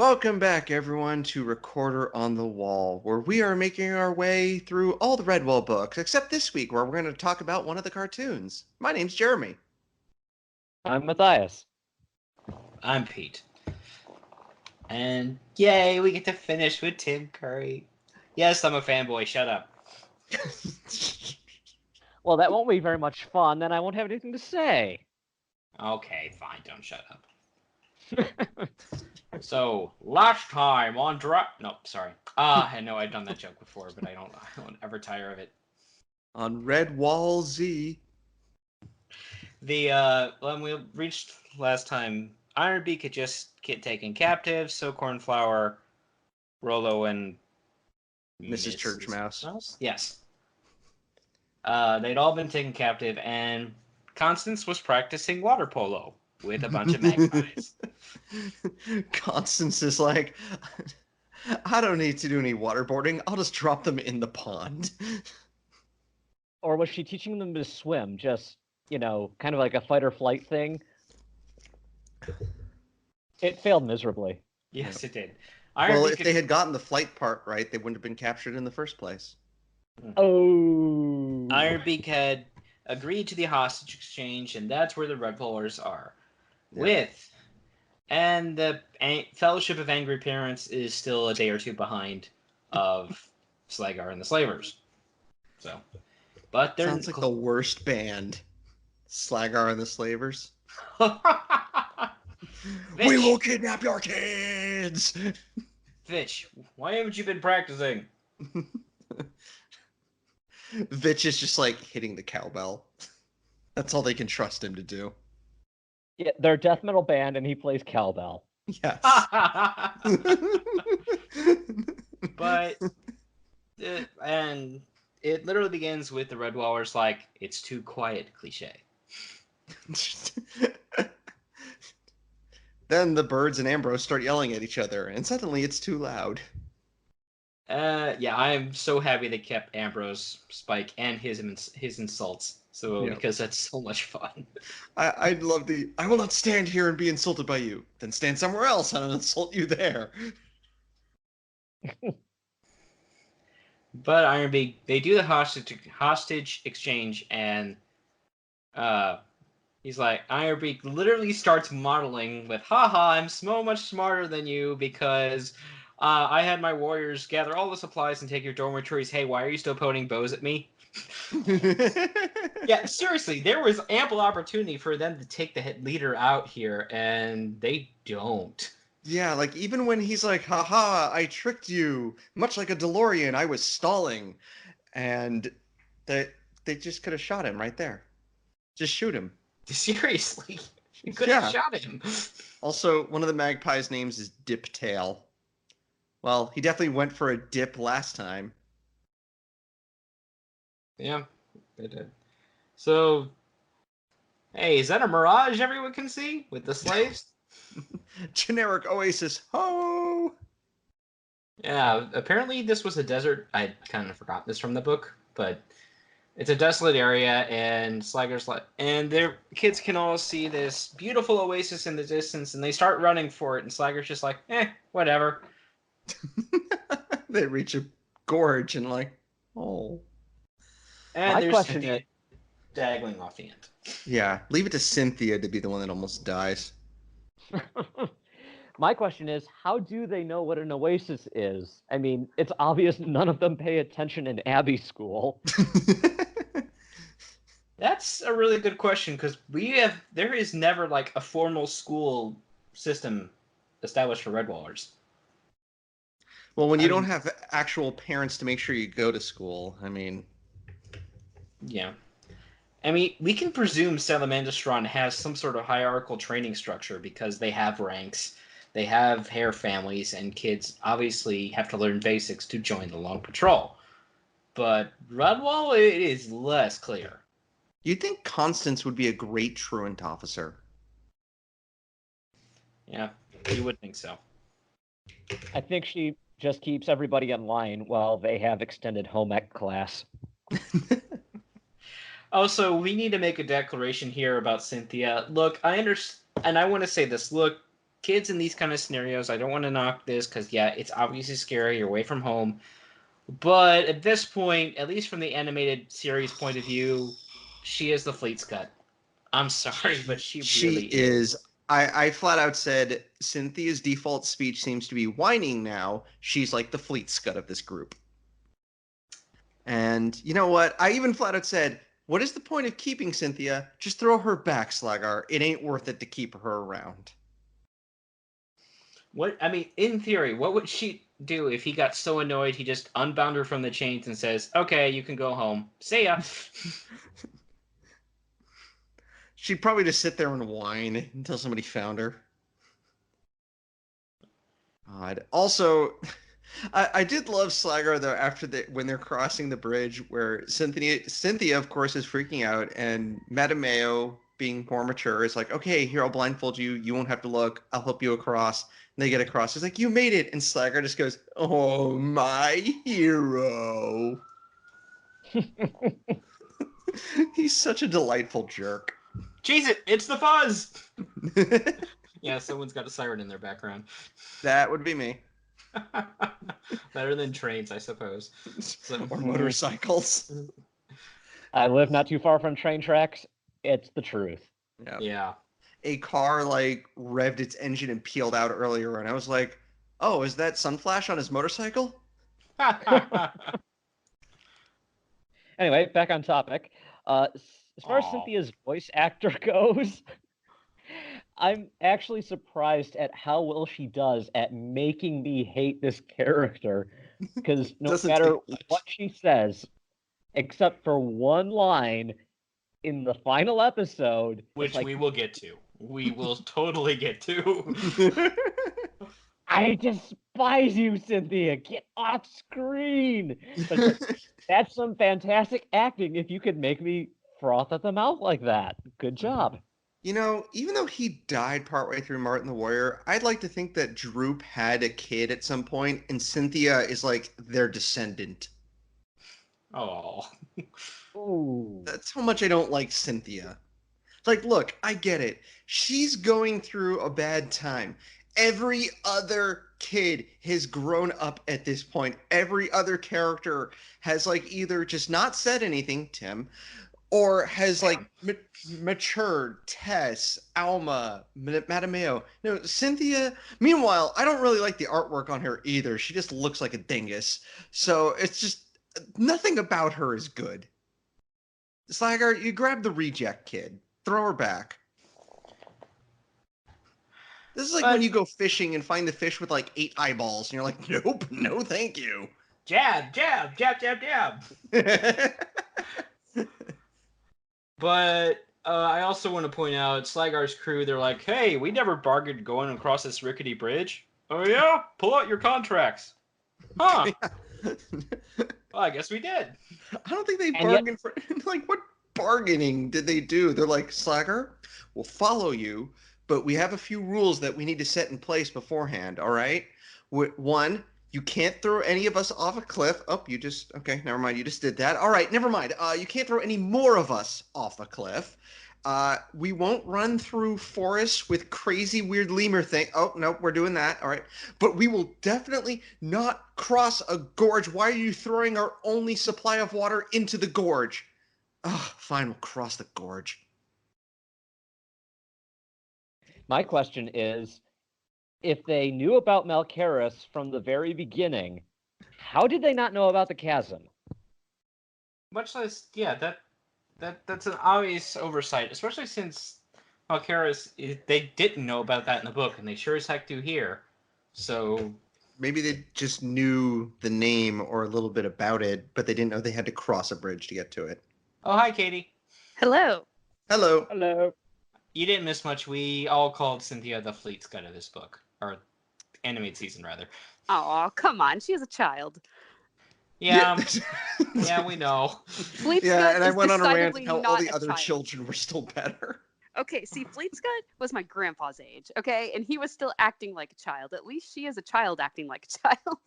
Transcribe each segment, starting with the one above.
Welcome back, everyone, to Recorder on the Wall, where we are making our way through all the Redwall books, except this week, where we're going to talk about one of the cartoons. My name's Jeremy. I'm Matthias. I'm Pete. And yay, we get to finish with Tim Curry. Yes, I'm a fanboy, shut up. Well, that won't be very much fun, then I won't have anything to say. Okay, fine, don't shut up. So, last time on No, sorry. I know I've done that joke before, but I don't ever tire of it. On Redwall Z. When we reached last time, Ironbeak had just get taken captive, so Cornflower, Rollo, and Mrs. Church Mouse. Yes. They'd all been taken captive, and Constance was practicing water polo with a bunch of magpies. Constance is like, I don't need to do any waterboarding. I'll just drop them in the pond. Or was she teaching them to swim? Just, kind of like a fight or flight thing? It failed miserably. Yes, it did. Well, if they had gotten the flight part right, they wouldn't have been captured in the first place. Oh. Ironbeak had agreed to the hostage exchange, and that's where the Redwallers are. Yeah. And the Fellowship of Angry Parents is still a day or two behind of Slagar and the Slavers. So, but they're Sounds like the worst band. Slagar and the Slavers. We will kidnap your kids! Fitch, why haven't you been practicing? Vitch is just like hitting the cowbell. That's all they can trust him to do. Yeah, they're a death metal band and he plays cowbell. Yes. But and it literally begins with the Redwallers like, it's too quiet cliche. Then the birds and Ambrose start yelling at each other, and suddenly it's too loud. Yeah, I am so happy they kept Ambrose, Spike, and his insults. So Yeah. because that's so much fun. I love I will not stand here and be insulted by you. Then stand somewhere else and I'll insult you there. But Ironbeak, they do the hostage exchange, and he's like, Ironbeak literally starts modeling with, haha, I'm so much smarter than you because I had my warriors gather all the supplies and take your dormitories. Hey, why are you still pointing bows at me? Yeah, seriously, there was ample opportunity for them to take the leader out here, and they don't. Yeah, like even when he's like, haha, I tricked you, much like a DeLorean, I was stalling. And they just could have shot him right there. Just shoot him. Seriously, you could have shot him. Also, one of the magpies' names is Diptail. Well, he definitely went for a dip last time. Yeah, they did. So, hey, is that a mirage everyone can see with the slaves? Generic Oasis. Ho! Yeah, apparently this was a desert. I kind of forgot this from the book, but it's a desolate area, and and their kids can all see this beautiful oasis in the distance, and they start running for it, and Slager's just like, whatever. They reach a gorge and like, oh. And My there's question Cynthia daggling off the end. Yeah, leave it to Cynthia to be the one that almost dies. My question is, how do they know what an oasis is? I mean, it's obvious none of them pay attention in Abbey school. That's a really good question, because there is never like a formal school system established for Redwallers. Well, when you don't have actual parents to make sure you go to school, I mean... Yeah. I mean, we can presume Salamandastron has some sort of hierarchical training structure because they have ranks, they have hair families, and kids obviously have to learn basics to join the Long Patrol. But Redwall, it is less clear. You'd think Constance would be a great truant officer. Yeah, you would think so. I think she just keeps everybody in line while they have extended home ec class. Also, we need to make a declaration here about Cynthia. Look, I understand, and I want to say this. Look, kids in these kind of scenarios, I don't want to knock this because, yeah, it's obviously scary. You're away from home. But at this point, at least from the animated series point of view, she is the Fleet Scut. I'm sorry, but she really is. I flat out said Cynthia's default speech seems to be whining now. She's like the Fleet Scut of this group. And you know what? I even flat out said, what is the point of keeping Cynthia? Just throw her back, Slagar. It ain't worth it to keep her around. What I mean, in theory, what would she do if he got so annoyed he just unbound her from the chains and says, "Okay, you can go home. See ya." She'd probably just sit there and whine until somebody found her. God. Also, I did love Slagar though after when they're crossing the bridge where Cynthia of course is freaking out and Mattimeo being more mature is like, okay, here I'll blindfold you. You won't have to look. I'll help you across. And they get across. He's like, you made it. And Slagar just goes, oh, my hero. He's such a delightful jerk. Cheese it! It's the fuzz! Yeah, someone's got a siren in their background. That would be me. Better than trains, I suppose. So, or motorcycles. I live not too far from train tracks. It's the truth. Yeah. A car like revved its engine and peeled out earlier, and I was like, "Oh, is that Sunflash on his motorcycle?" Anyway, back on topic. As far as Cynthia's voice actor goes, I'm actually surprised at how well she does at making me hate this character. Because no matter what she says, except for one line in the final episode, which we will get to. We will totally get to. I despise you, Cynthia. Get off screen. But that's some fantastic acting if you could make me froth at the mouth like that. Good job. You know, even though he died partway through Martin the Warrior, I'd like to think that Droop had a kid at some point, and Cynthia is like their descendant. Oh. Ooh. That's how much I don't like Cynthia. Like, look, I get it. She's going through a bad time. Every other kid has grown up at this point. Every other character has like either just not said anything, Tim, or has like matured. Tess, Alma, Mattimeo. No, Cynthia. Meanwhile, I don't really like the artwork on her either. She just looks like a dingus. So it's just nothing about her is good. Slagar, you grab the reject kid. Throw her back. This is like when you go fishing and find the fish with like 8 eyeballs, and you're like, nope, no thank you. Jab, jab, jab, jab, jab. But I also want to point out, Slagar's crew, they're like, hey, we never bargained going across this rickety bridge. Oh yeah? Pull out your contracts. Huh. Well, I guess we did. I don't think they bargained for... Like, what bargaining did they do? They're like, Slagar, we'll follow you, but we have a few rules that we need to set in place beforehand, all right? One, you can't throw any of us off a cliff. Oh, you just... Okay, never mind. You just did that. All right, never mind. You can't throw any more of us off a cliff. We won't run through forests with crazy weird lemur thing. Oh, no, we're doing that. All right. But we will definitely not cross a gorge. Why are you throwing our only supply of water into the gorge? Oh, fine, we'll cross the gorge. My question is, if they knew about Malcaris from the very beginning, how did they not know about the chasm? Much less, yeah, that's an obvious oversight, especially since Malcaris, they didn't know about that in the book, and they sure as heck do here. So maybe they just knew the name or a little bit about it, but they didn't know they had to cross a bridge to get to it. Oh, hi, Katie. Hello. Hello. Hello. You didn't miss much. We all called Cynthia the Fleet Scut of this book, or animated season, rather. Oh, come on. She is a child. Yeah, yeah, we know. Fleet yeah, Scut and is I went on a rant decidedly how not all the a other child. children were still better. Okay, see, Fleet Scut was my grandpa's age, okay? And he was still acting like a child. At least she is a child acting like a child.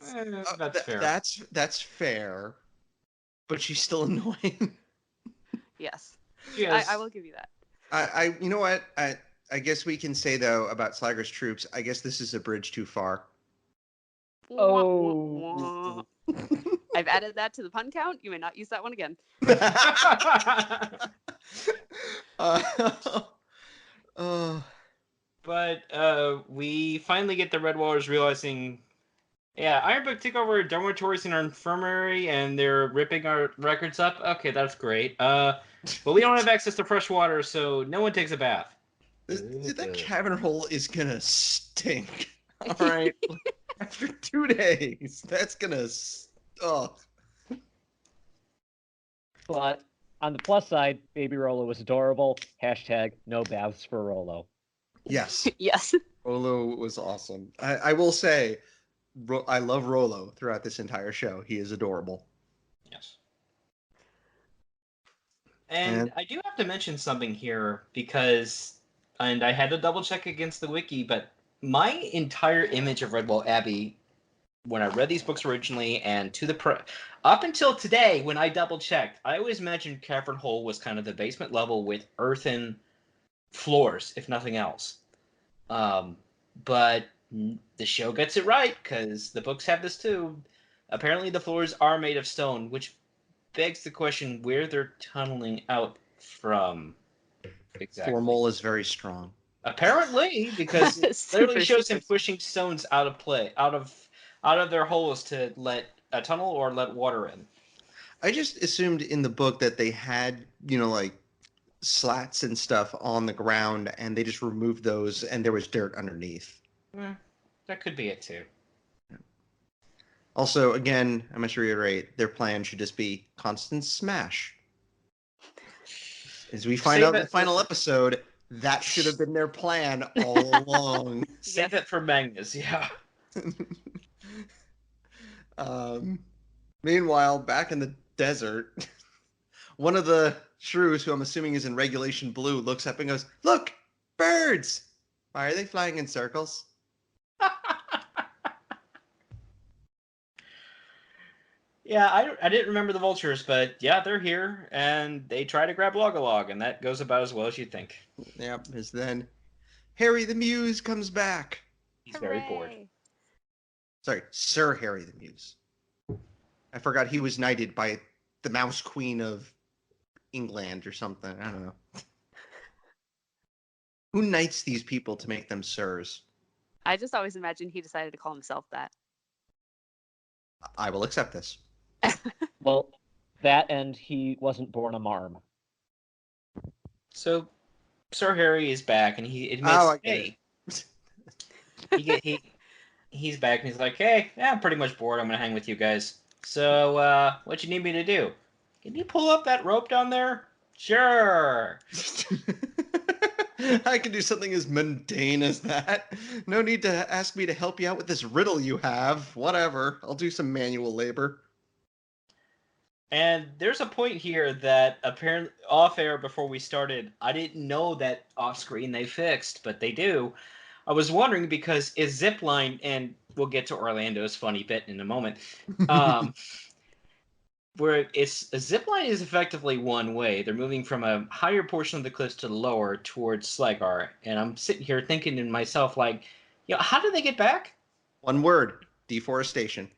That's fair. That's fair. But she's still annoying. Yes. Yes. I will give you that. You know what? I guess we can say though about Slager's troops. I guess this is a bridge too far. Oh. I've added that to the pun count. You may not use that one again. But we finally get the Red Walrus realizing, yeah, Ironbook took over dormitories in our infirmary and they're ripping our records up. Okay, that's great. But we don't have access to fresh water, so no one takes a bath. That cavern hole is gonna stink. All right, after 2 days, that's gonna. Oh. But on the plus side, Baby Rolo was adorable. Hashtag no baths for Rolo. Yes. Yes. Rolo was awesome. I will say, I love Rolo throughout this entire show. He is adorable. Yes. And I do have to mention something here because, and I had to double check against the wiki, but my entire image of Redwall Abbey, when I read these books originally and up until today, when I double checked, I always imagined Cavern Hole was kind of the basement level with earthen floors, if nothing else. But the show gets it right because the books have this too. Apparently, the floors are made of stone, which begs the question where they're tunneling out from. Exactly. Formal is very strong. Apparently, because it literally shows him super. pushing stones out of their holes to let a tunnel or let water in. I just assumed in the book that they had, like slats and stuff on the ground, and they just removed those, and there was dirt underneath. That could be it too. Also, again, I must reiterate, their plan should just be constant smash. As we find out in the final episode, that should have been their plan all along. Save it for Magnus, yeah. Meanwhile, back in the desert, one of the shrews, who I'm assuming is in Regulation Blue, looks up and goes, "Look, birds! Why are they flying in circles?" Yeah, I didn't remember the vultures, but yeah, they're here, and they try to grab Logalog, and that goes about as well as you'd think. Yep, as then Harry the Muse comes back. He's very bored. Sorry, Sir Harry the Muse. I forgot he was knighted by the Mouse Queen of England or something. I don't know. Who knights these people to make them sirs? I just always imagined he decided to call himself that. I will accept this. Well, that and he wasn't born a marm. So, Sir Harry is back, and he admits, hey, he's back, and he's like, hey, yeah, I'm pretty much bored. I'm gonna hang with you guys. So, what you need me to do? Can you pull up that rope down there? Sure. I can do something as mundane as that. No need to ask me to help you out with this riddle you have. Whatever. I'll do some manual labor. And there's a point here that apparently off air before we started, I didn't know that off screen they fixed, but they do. I was wondering because it's zipline, and we'll get to Orlando's funny bit in a moment. Where it's a zipline is effectively one way. They're moving from a higher portion of the cliffs to the lower towards Slagar, and I'm sitting here thinking to myself, like, how did they get back? One word: deforestation.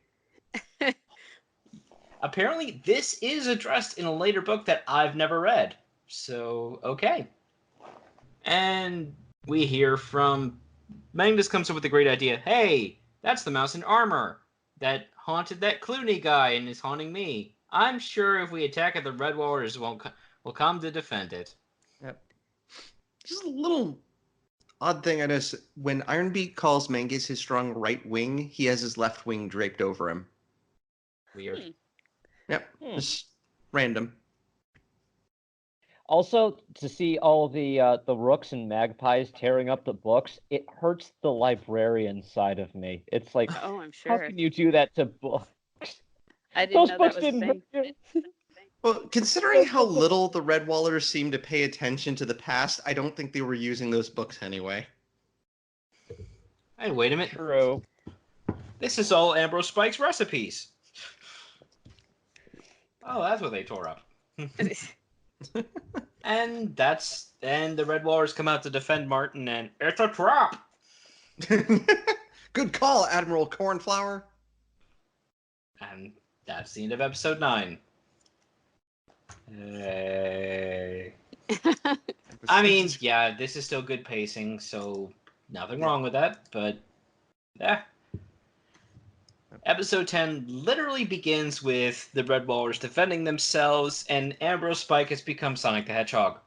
Apparently, this is addressed in a later book that I've never read. So, okay. And we hear from Magnus comes up with a great idea. Hey, that's the mouse in armor that haunted that Clooney guy and is haunting me. I'm sure if we attack it, the Red Walrus will come to defend it. Yep. Just a little odd thing I noticed. When Ironbeak calls Mangus his strong right wing, he has his left wing draped over him. Weird. Yep. Just random. Also, to see all the rooks and magpies tearing up the books, it hurts the librarian side of me. It's like, oh, I'm sure. How can you do that to books? I didn't know books that was didn't a thing. Well, considering how little the Red Wallers seem to pay attention to the past, I don't think they were using those books anyway. Hey, wait a minute. True. This is all Ambrose Spike's recipes. Oh, that's what they tore up. And the Red Walrus come out to defend Martin, and it's a trap. Good call, Admiral Cornflower. And that's the end of episode 9. I mean, yeah, this is still good pacing, so nothing wrong with that, but yeah. Episode 10 literally begins with the Red Walrus defending themselves, and Ambrose Spike has become Sonic the Hedgehog.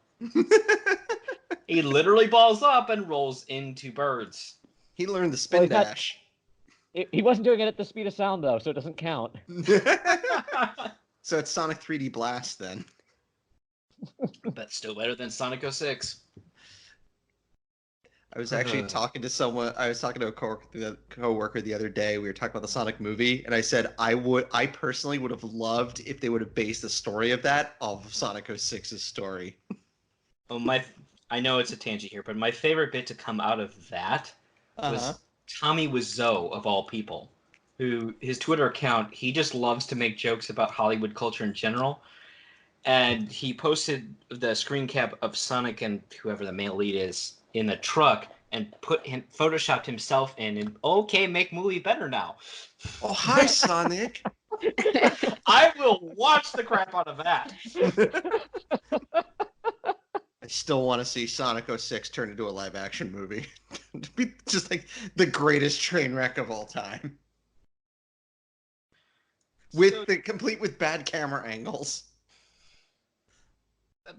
He literally balls up and rolls into birds. He learned the spin dash. He wasn't doing it at the speed of sound, though, so it doesn't count. So it's Sonic 3D Blast, then. But still better than Sonic 06. I was actually talking to someone. I was talking to a coworker the other day. We were talking about the Sonic movie, and I said I personally would have loved if they would have based the story of that off of Sonic 06's story. Oh, I know it's a tangent here, but my favorite bit to come out of that was Tommy Wiseau, of all people, who his Twitter account, he just loves to make jokes about Hollywood culture in general. And he posted the screen cap of Sonic and whoever the male lead is in the truck and photoshopped himself in and okay, make movie better now. Oh, hi, Sonic. I will watch the crap out of that. I still want to see Sonic 06 turn into a live action movie. It'd be just like the greatest train wreck of all time. Complete with bad camera angles.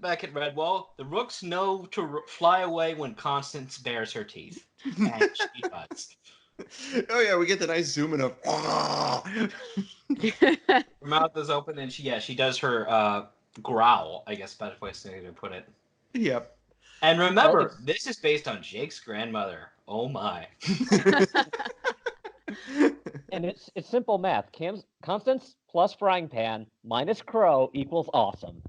Back at Redwall, the rooks know to fly away when Constance bares her teeth. And she does. Oh yeah, we get the nice zoom in of. Her mouth is open and she does her growl, I guess best way to put it. Yep. And remember, this is based on Jake's grandmother. Oh my. And it's simple math. Constance plus frying pan minus crow equals awesome.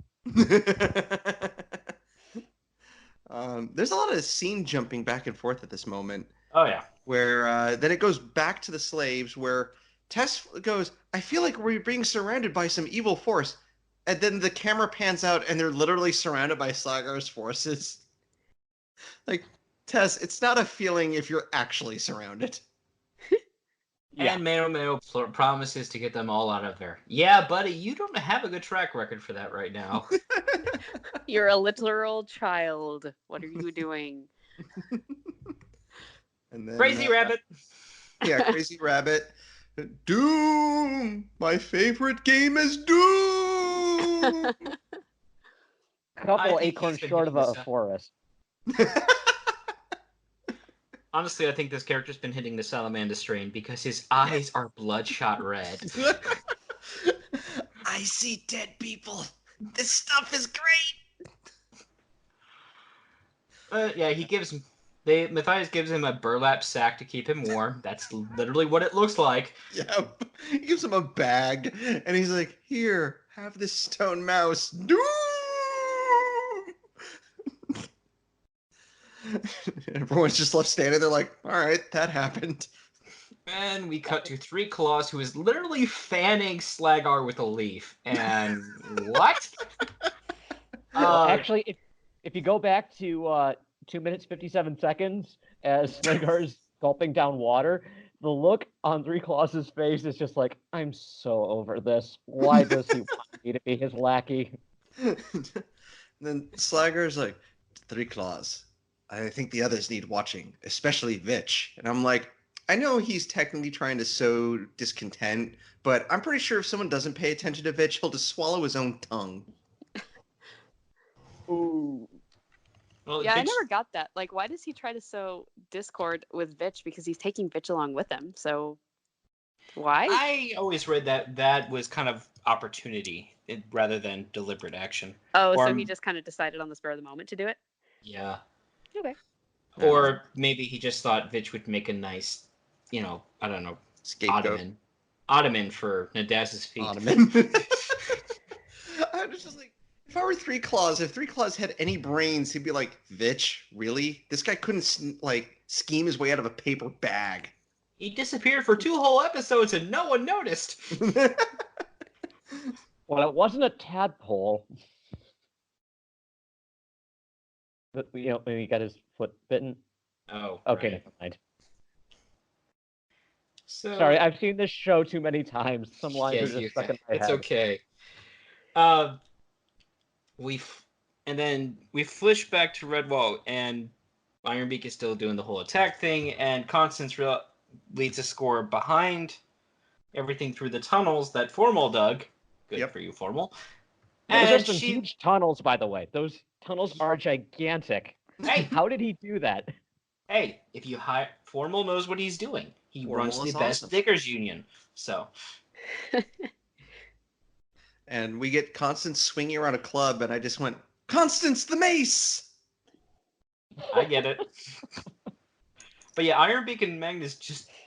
There's a lot of scene jumping back and forth at this moment. Oh yeah. Where then it goes back to the slaves where Tess goes, I feel like we're being surrounded by some evil force. And then the camera pans out and they're literally surrounded by Slagar's forces. Like, Tess, it's not a feeling if you're actually surrounded. Yeah. And Mattimeo promises to get them all out of there. Yeah, buddy, you don't have a good track record for that right now. You're a literal child. What are you doing? And then, Crazy Rabbit. Yeah, Crazy Rabbit. Doom! My favorite game is Doom! Couple acorns short of a forest. Honestly, I think this character's been hitting the salamander strain because his eyes are bloodshot red. I see dead people. This stuff is great. Yeah, Matthias gives him a burlap sack to keep him warm. That's literally what it looks like. Yep. He gives him a bag, and he's like, "Here, have this stone mouse." Doom! Everyone's just left standing there like, all right, that happened. And we cut to Three Claws, who is literally fanning Slagar with a leaf. And what? Actually, if you go back to 2 minutes 57 seconds as Slagar's gulping down water, the look on Three Claws' face is just like, I'm so over this. Why does he want me to be his lackey? And then Slagar's like, Three Claws, I think the others need watching, especially Vitch. And I'm like, I know he's technically trying to sow discontent, but I'm pretty sure if someone doesn't pay attention to Vitch, he'll just swallow his own tongue. Ooh. Well, yeah, I never got that. Like, why does he try to sow discord with Vitch? Because he's taking Vitch along with him. So, why? I always read that was kind of opportunity rather than deliberate action. Oh, so he just kind of decided on the spur of the moment to do it? Yeah. Okay. Or maybe he just thought Vitch would make a nice, I don't know, scapegoat. Ottoman for Nadaz's feet. Ottoman. I was just like, if I were Three Claws, if Three Claws had any brains, he'd be like, Vitch, really? This guy couldn't, scheme his way out of a paper bag. He disappeared for 2 whole episodes and no one noticed. Well, it wasn't a tadpole. When he got his foot bitten. Oh, Okay, right. never mind. So Sorry, I've seen this show too many times. Some lines yeah, are just stuck in my it's head. okay. Uh, and then we flish back to Redwall, and Ironbeak is still doing the whole attack thing, and Constance leads a score behind everything through the tunnels that Formal dug. Good for you, Formal. Those are And some huge tunnels, by the way. Those tunnels are gigantic. Hey, how did he do that? Hey, if you hire Formal knows what he's doing. He runs the best diggers union. So. And we get Constance swinging around a club, and I just went, Constance the Mace! I get it. But yeah, Ironbeak and Magnus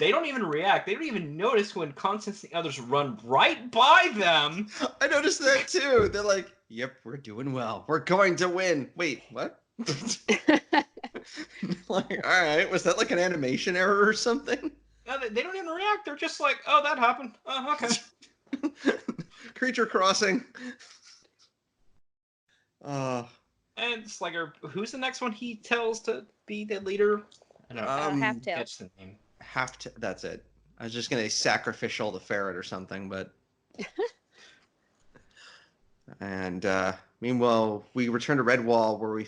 they don't even react. They don't even notice when Constance and the others run right by them. I noticed that too. They're like, yep, we're doing well. We're going to win. Wait, what? Like, all right, was that like an animation error or something? No, they don't even react. They're just like, oh, that happened. Oh, okay. Creature crossing. And Slugger, who's the next one he tells to be the leader? I don't know. Halftail. That's the name. That's it. I was just gonna say Sacrificial the Ferret or something, but. And meanwhile, we return to Redwall, where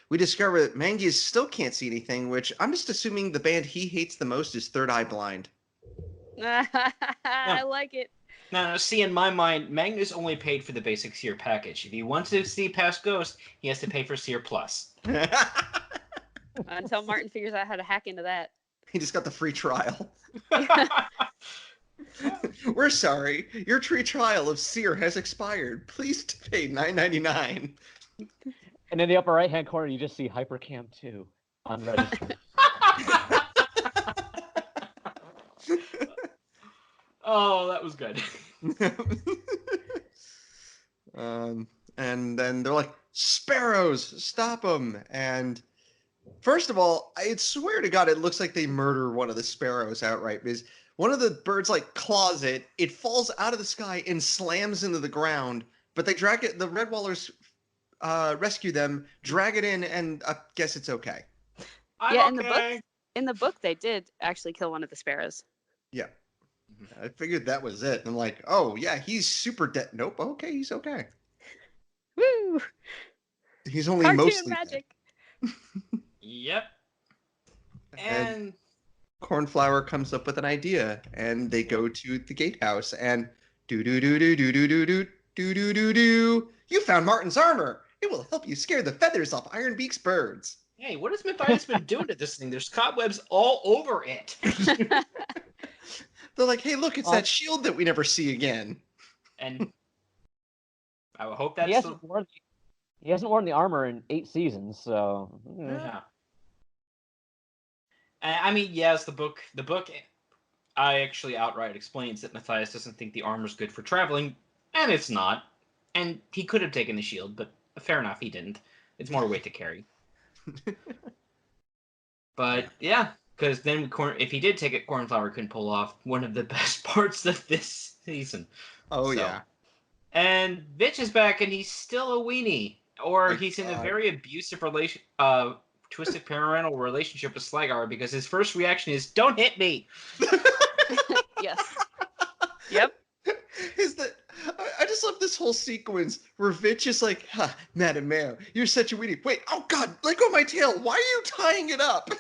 we discover that Mangius still can't see anything, which I'm just assuming the band he hates the most is Third Eye Blind. I like it. No, see, in my mind, Magnus only paid for the basic Seer package. If he wants to see past Ghost, he has to pay for Seer Plus. Until Martin figures out how to hack into that. He just got the free trial. We're sorry. Your free trial of Seer has expired. Please pay $9.99. And in the upper right-hand corner, you just see Hypercam 2 unregistered. Oh, that was good. And then they're like, sparrows, stop them. And first of all, I swear to God, it looks like they murder one of the sparrows outright, because one of the birds like claws it, it falls out of the sky and slams into the ground, but they drag it, the Redwallers rescue them, drag it in, and I guess it's okay. In the book, they did actually kill one of the sparrows. Yeah. I figured that was it. I'm like, oh, yeah, he's super dead. Nope, okay, he's okay. Woo! He's only Cartoon mostly magic. Yep. And Cornflower comes up with an idea, and they go to the gatehouse, and do. You found Martin's armor. It will help you scare the feathers off Ironbeak's birds. Hey, what has Matthias been doing to this thing? There's cobwebs all over it. They're like, hey, look, it's that shield that we never see again. And I would hope that's he hasn't worn the armor in 8 seasons, so yeah. I mean, yes, the book I actually outright explains that Matthias doesn't think the armor's good for traveling, and it's not. And he could have taken the shield, but fair enough, he didn't. It's more weight to carry. But yeah, because then if he did take it, Cornflower couldn't pull off one of the best parts of this season. Oh, yeah. And Vitch is back, and he's still a weenie. Or he's in a very abusive twisted parental relationship with Slagar, because his first reaction is, don't hit me! Yes. Yep. I just love this whole sequence where Vitch is like, ha, Mattimeo, you're such a weenie. Wait, oh God, let go of my tail. Why are you tying it up?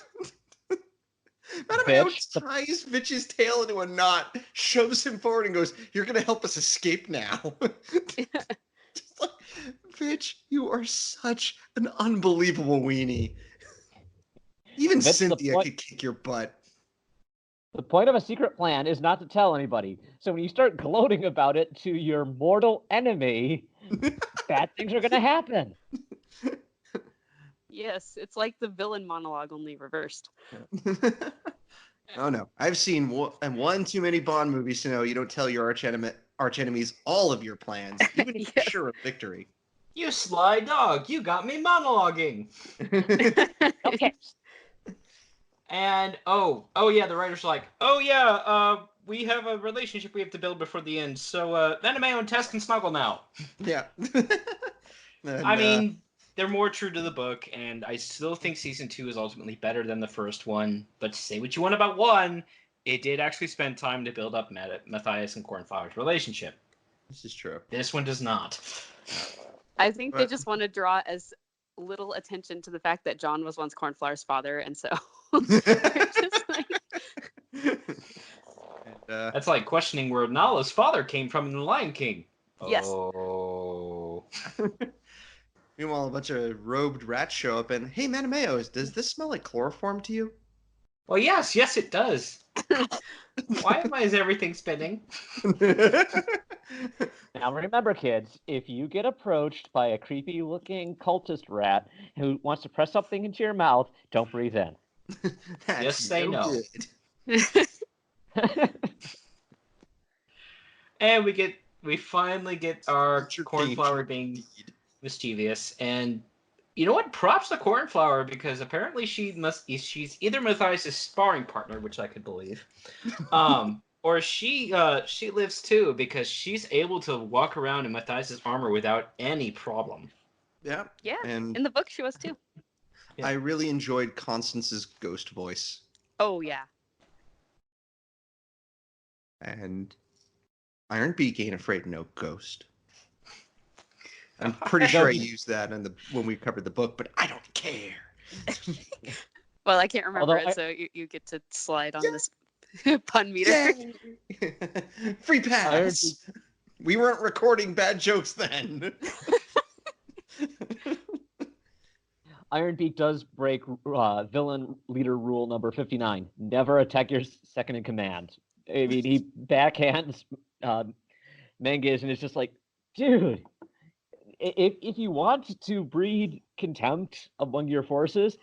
Mattimeo ties Vitch's tail into a knot, shoves him forward, and goes, you're going to help us escape now. Just like, Vitch, you are such an unbelievable weenie. Even Cynthia could kick your butt. The point of a secret plan is not to tell anybody. So when you start gloating about it to your mortal enemy, bad things are going to happen. Yes, it's like the villain monologue, only reversed. Oh no, I've seen one too many Bond movies to know you don't tell your arch-enemies all of your plans, even if you're sure of victory. You sly dog, you got me monologuing. Okay. And oh yeah, the writer's like, oh yeah, we have a relationship we have to build before the end. So Mattimeo and Tess can snuggle now. Yeah. And, I mean, they're more true to the book, and I still think season 2 is ultimately better than the first one. But say what you want about 1, it did actually spend time to build up Matthias and Cornflower's relationship. This is true. This one does not. I think they just want to draw as little attention to the fact that John was once Cornflower's father, and so they're just like... That's like questioning where Nala's father came from in The Lion King. Yes. Oh. Meanwhile, a bunch of robed rats show up and, hey, Mattimeo, does this smell like chloroform to you? Well, yes, it does. Why is everything spinning? Now remember, kids, if you get approached by a creepy-looking cultist rat who wants to press something into your mouth, don't breathe in. Just say no. Good. And we finally get our Future Cornflower danger being indeed. mischievous, and you know what? Props to Cornflower, because apparently she's either Matthias' sparring partner, which I could believe, or she lives too, because she's able to walk around in Matthias' armor without any problem. Yeah. Yeah, And in the book she was too. Yeah. I really enjoyed Constance's ghost voice. Oh, yeah. And Iron Beak ain't afraid of no ghost. I'm pretty sure I used that when we covered the book, but I don't care. Well, I can't remember Although it, so you get to slide on this pun meter. Yay! Free pass. We weren't recording bad jokes then. Iron Beak does break villain leader rule number 59. Never attack your second in command. I mean, he backhands Menges, and it's just like, dude, if you want to breed contempt among your forces,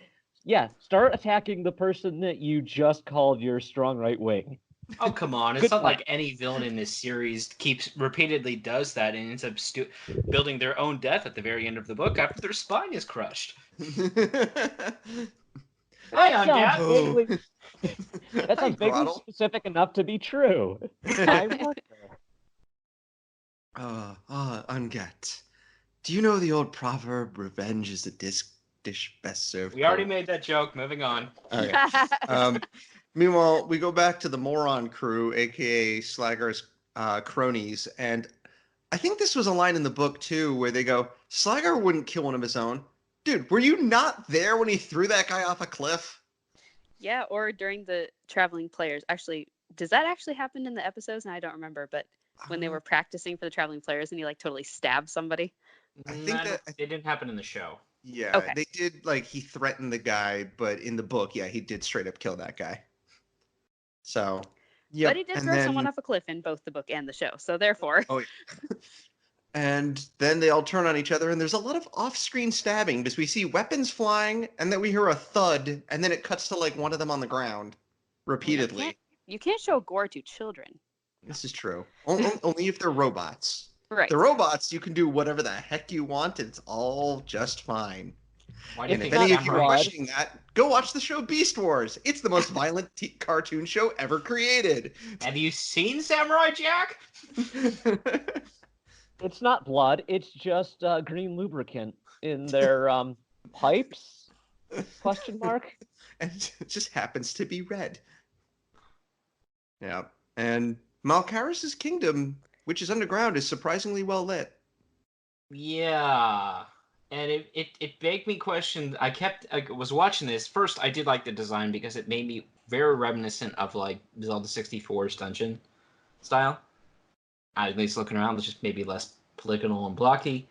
yeah, start attacking the person that you just called your strong right wing. Oh, come on. It's Good not point. like any villain in this series repeatedly does that and ends up building their own death at the very end of the book after their spine is crushed. Hi, That Ungat. sounds vaguely, that Hi, sounds vaguely Grottle. specific enough to be true. I wonder. Ungat. Do you know the old proverb, revenge is a dish best served We already cold? made that joke. Moving on. Okay. Meanwhile, we go back to the moron crew, aka Slagger's cronies, and I think this was a line in the book too, where they go, "Slagger wouldn't kill one of his own." Dude, were you not there when he threw that guy off a cliff? Yeah, or during the traveling players. Actually, does that actually happen in the episodes? And I don't remember, but when they were practicing for the traveling players and he like totally stabbed somebody. I think that it didn't happen in the show. Yeah, Okay. they did, like, he threatened the guy, but in the book, yeah, he did straight up kill that guy. So, yep. But he did And throw then, someone off a cliff in both the book and the show. So therefore, oh, yeah. And then they all turn on each other, and there's a lot of off-screen stabbing because we see weapons flying, and then we hear a thud, and then it cuts to, like, one of them on the ground repeatedly. you can't show gore to children. This is true. Only if they're robots. Right. The robots, you can do whatever the heck you want, and it's all just fine. Why do And you if think any of you are Samurai- questioning that, go watch the show Beast Wars. It's the most violent cartoon show ever created. Have you seen Samurai Jack? It's not blood. It's just green lubricant in their pipes? Question mark. And it just happens to be red. Yeah. And Malkaris's kingdom, which is underground, is surprisingly well lit. Yeah. And it begged me question. I was watching this. First, I did like the design because it made me very reminiscent of like Zelda 64's dungeon style. At least looking around, it's just maybe less polygonal and blocky.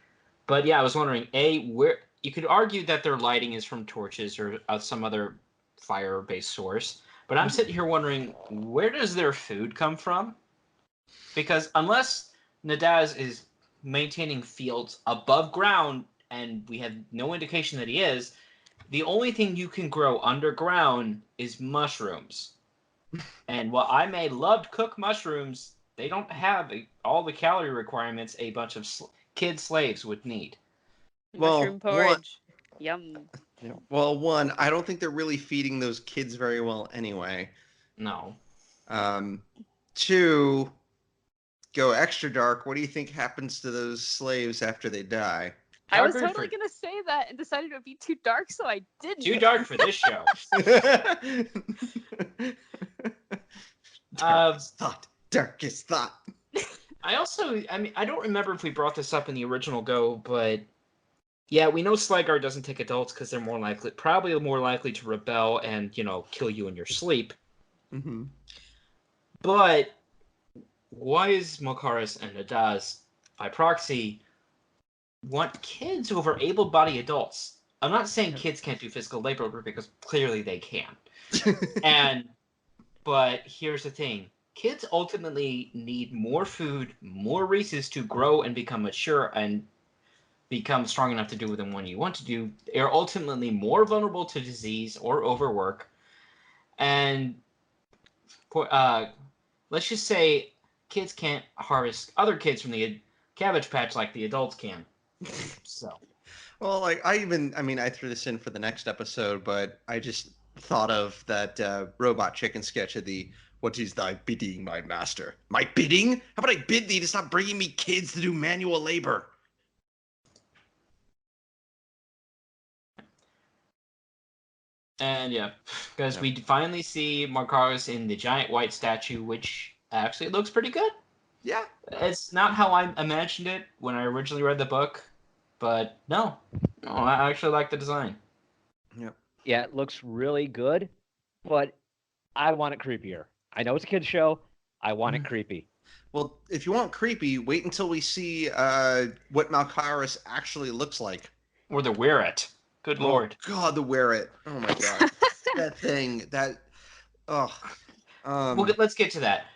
But yeah, I was wondering, where you could argue that their lighting is from torches or some other fire-based source. But I'm sitting here wondering, where does their food come from? Because unless Nadaz is maintaining fields above ground, and we have no indication that he is, the only thing you can grow underground is mushrooms. And while I may love to cook mushrooms, they don't have all the calorie requirements a bunch of kid slaves would need. Mushroom porridge. Yum. Well, one, I don't think they're really feeding those kids very well anyway. No. Two, go extra dark. What do you think happens to those slaves after they die? I was totally going to say that and decided it would be too dark, so I didn't. Too dark for this show. Darkest thought. I don't remember if we brought this up in the original Go, but yeah, we know Sligar doesn't take adults because they're probably more likely to rebel and, kill you in your sleep. Mm-hmm. But why is Mokaris and Nadaz, by proxy, want kids over able-bodied adults? I'm not saying kids can't do physical labor because clearly they can. But here's the thing. Kids ultimately need more food, more resources to grow and become mature and become strong enough to do the one you want to do. They're ultimately more vulnerable to disease or overwork. And let's just say kids can't harvest other kids from the Cabbage Patch like the adults can. So. Well, I threw this in for the next episode, but I just thought of that Robot Chicken sketch of the "What is thy bidding, my master? My bidding? How about I bid thee to stop bringing me kids to do manual labor?" And yeah, because we finally see Markaris in the giant white statue, which actually looks pretty good. Yeah. It's not how I imagined it when I originally read the book, but no, I actually like the design. Yep. Yeah, it looks really good, but I want it creepier. I know it's a kid's show. I want it creepy. Well, if you want creepy, wait until we see what Malkaris actually looks like. Or the Wear It. Good lord. God, the Wear It. Oh my god. That thing. Well, let's get to that.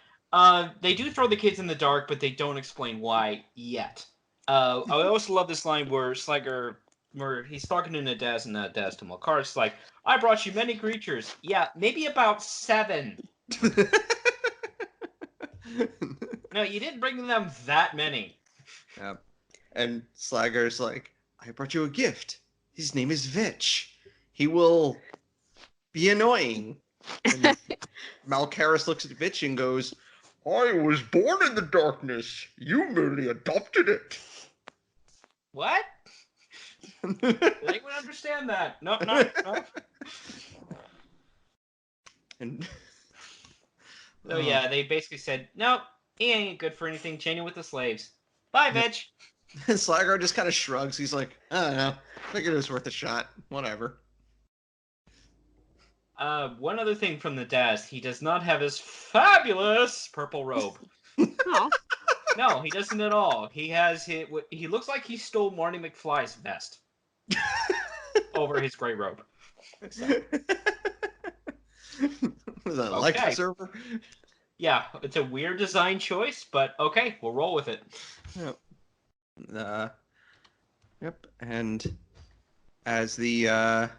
They do throw the kids in the dark, but they don't explain why yet. I also love this line where Sliger, where he's talking to Nadaz and Nadaz to Malkaris, like, "I brought you many creatures." Yeah, maybe about 7. No, you didn't bring them that many. Yeah. And Slager's like, "I brought you a gift. His name is Vitch. He will be annoying." And Malkaris looks at Vitch and goes, "I was born in the darkness. You merely adopted it." What? They would understand that. No. And So yeah, they basically said, "Nope, he ain't good for anything. Chaining with the slaves. Bye, bitch." Slagar just kind of shrugs. He's like, "I don't know. I think it was worth a shot. Whatever." One other thing from the desk, he does not have his fabulous purple robe. Oh. No, he doesn't at all. He looks like he stole Marty McFly's vest over his gray robe. So. Was that a life preserver? Yeah, it's a weird design choice, but okay, we'll roll with it. Yep. Yep. And as the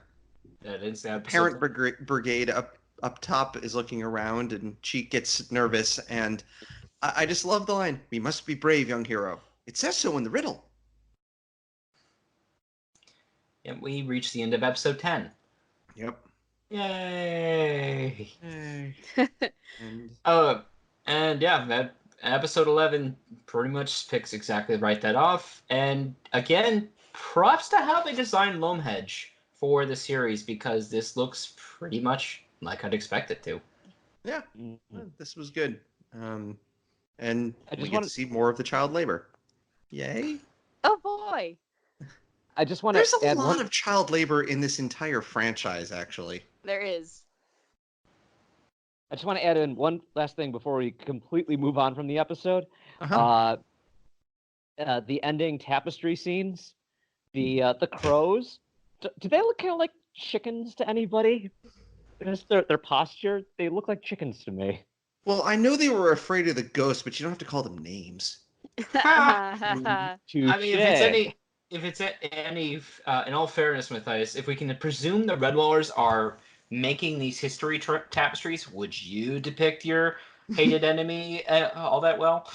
parent brigade up top is looking around, and she gets nervous, and I just love the line, "We must be brave, young hero. It says so in the riddle." And we reach the end of episode 10. Yep. Yay! And and yeah, that episode 11 pretty much picks exactly right that off. And again, props to how they designed Lomehedge for the series, because this looks pretty much like I'd expect it to. Yeah, this was good. And we get to see more of the child labor. Yay! Oh boy! I just want to. There's a lot of child labor in this entire franchise, actually. There is. I just want to add in one last thing before we completely move on from the episode. Uh-huh. The ending tapestry scenes, the crows. Do they look kind of like chickens to anybody? Just their posture, they look like chickens to me. Well, I know they were afraid of the ghosts, but you don't have to call them names. I mean, if it's any, in all fairness, Matthias, if we can presume the Redwallers are making these history tapestries, would you depict your hated enemy all that well?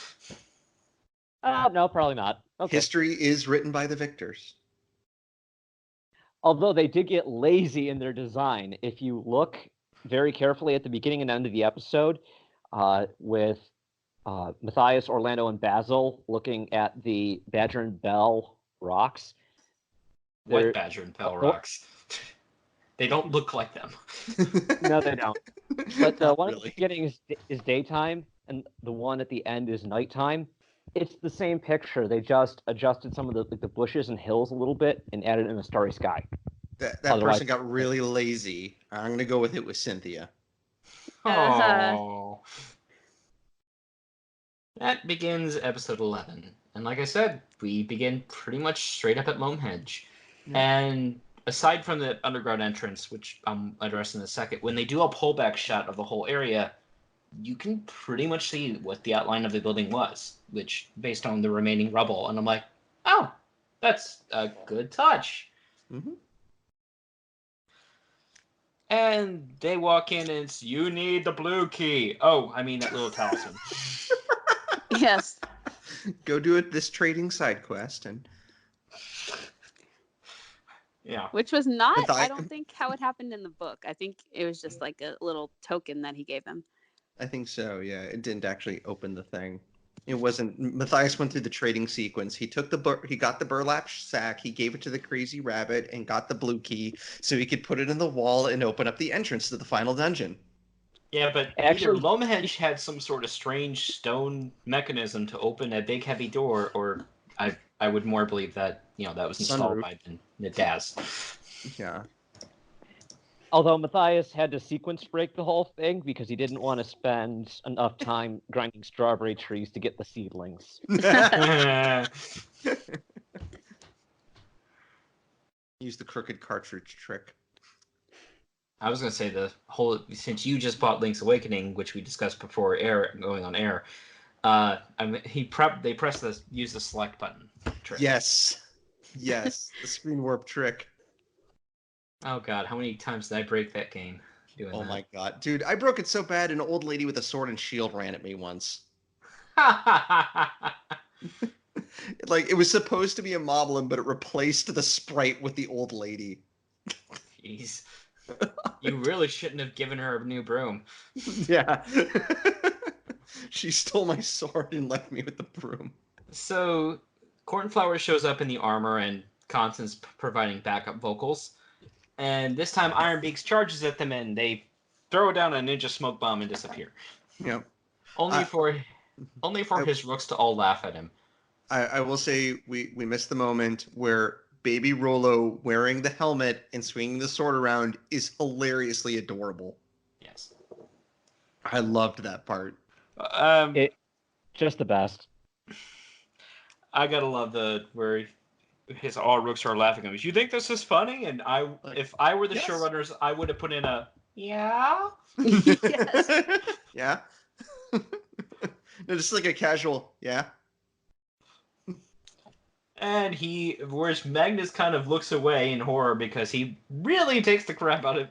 No, probably not. Okay. History is written by the victors. Although they did get lazy in their design. If you look very carefully at the beginning and end of the episode, with Matthias, Orlando, and Basil looking at the Badger and Bell rocks, White badger and pale rocks. They don't look like them. No, they don't. But the one really. at the beginning is daytime, and the one at the end is nighttime. It's the same picture. They just adjusted some of the bushes and hills a little bit and added in a starry sky. That Otherwise, person got really lazy. I'm gonna go with it with Cynthia. Oh. That begins episode 11. And like I said, we begin pretty much straight up at Momehenge. Yeah. And aside from the underground entrance, which I'll address in a second, when they do a pullback shot of the whole area, you can pretty much see what the outline of the building was, which based on the remaining rubble. And I'm like, oh, that's a good touch. Mm-hmm. And they walk in and it's, you need the blue key. Oh, I mean that little talisman. Yes. Go do this trading side quest and Yeah. Which was not, I Matthias, don't think, how it happened in the book. I think it was just like a little token that he gave him. I think so. Yeah, it didn't actually open the thing. It wasn't. Matthias went through the trading sequence. He took he got the burlap sack. He gave it to the crazy rabbit and got the blue key so he could put it in the wall and open up the entrance to the final dungeon. Yeah, but Actually, either Lomahenge had some sort of strange stone mechanism to open a big heavy door, or I would more believe that that was installed Sunroof. by the Daz. Yeah. although Matthias had to sequence break the whole thing because he didn't want to spend enough time grinding strawberry trees to get the seedlings. Use the crooked cartridge trick. I was gonna say since you just bought Link's Awakening, which we discussed before going on air. They use the select button trick. Yes, the screen warp trick. Oh god, how many times did I break that game doing that? Oh my god, dude, I broke it so bad. An old lady with a sword and shield ran at me once. Like, it was supposed to be a moblin, but it replaced the sprite with the old lady. Jeez. You really shouldn't have given her a new broom. Yeah. She stole my sword and left me with the broom. So, Cornflower shows up in the armor and Constance providing backup vocals. And this time Ironbeaks charges at them and they throw down a ninja smoke bomb and disappear. Yep. Only for his rooks to all laugh at him. I will say we missed the moment where Baby Rolo wearing the helmet and swinging the sword around is hilariously adorable. Yes. I loved that part. Just the best. I gotta love where his all rooks are laughing at him. You think this is funny? And if I were the showrunners, I would have put in a yeah. Yes. Yeah. No, just like a casual yeah. And whereas Magnus kind of looks away in horror because he really takes the crap out of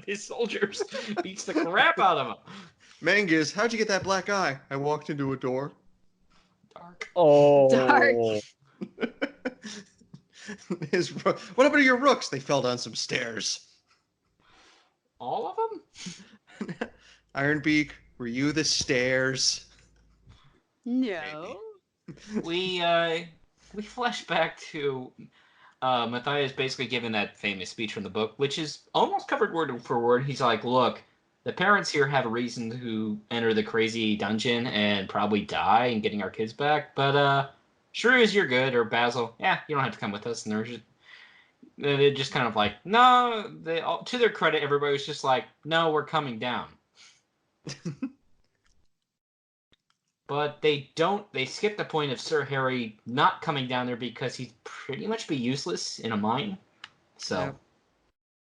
his soldiers, beats the crap out of them. Mangus, how'd you get that black eye? I walked into a door. Dark. Oh, Dark. What about your rooks? They fell down some stairs. All of them? Ironbeak, were you the stairs? No. We flash back to Matthias basically giving that famous speech from the book, which is almost covered word for word. He's like, look, the parents here have a reason to enter the crazy dungeon and probably die and getting our kids back, but Shrews, you're good, or Basil, yeah, you don't have to come with us. And they're just kind of like, no, to their credit, everybody was just like, no, we're coming down. But they skip the point of Sir Harry not coming down there because he'd pretty much be useless in a mine. So. Yeah.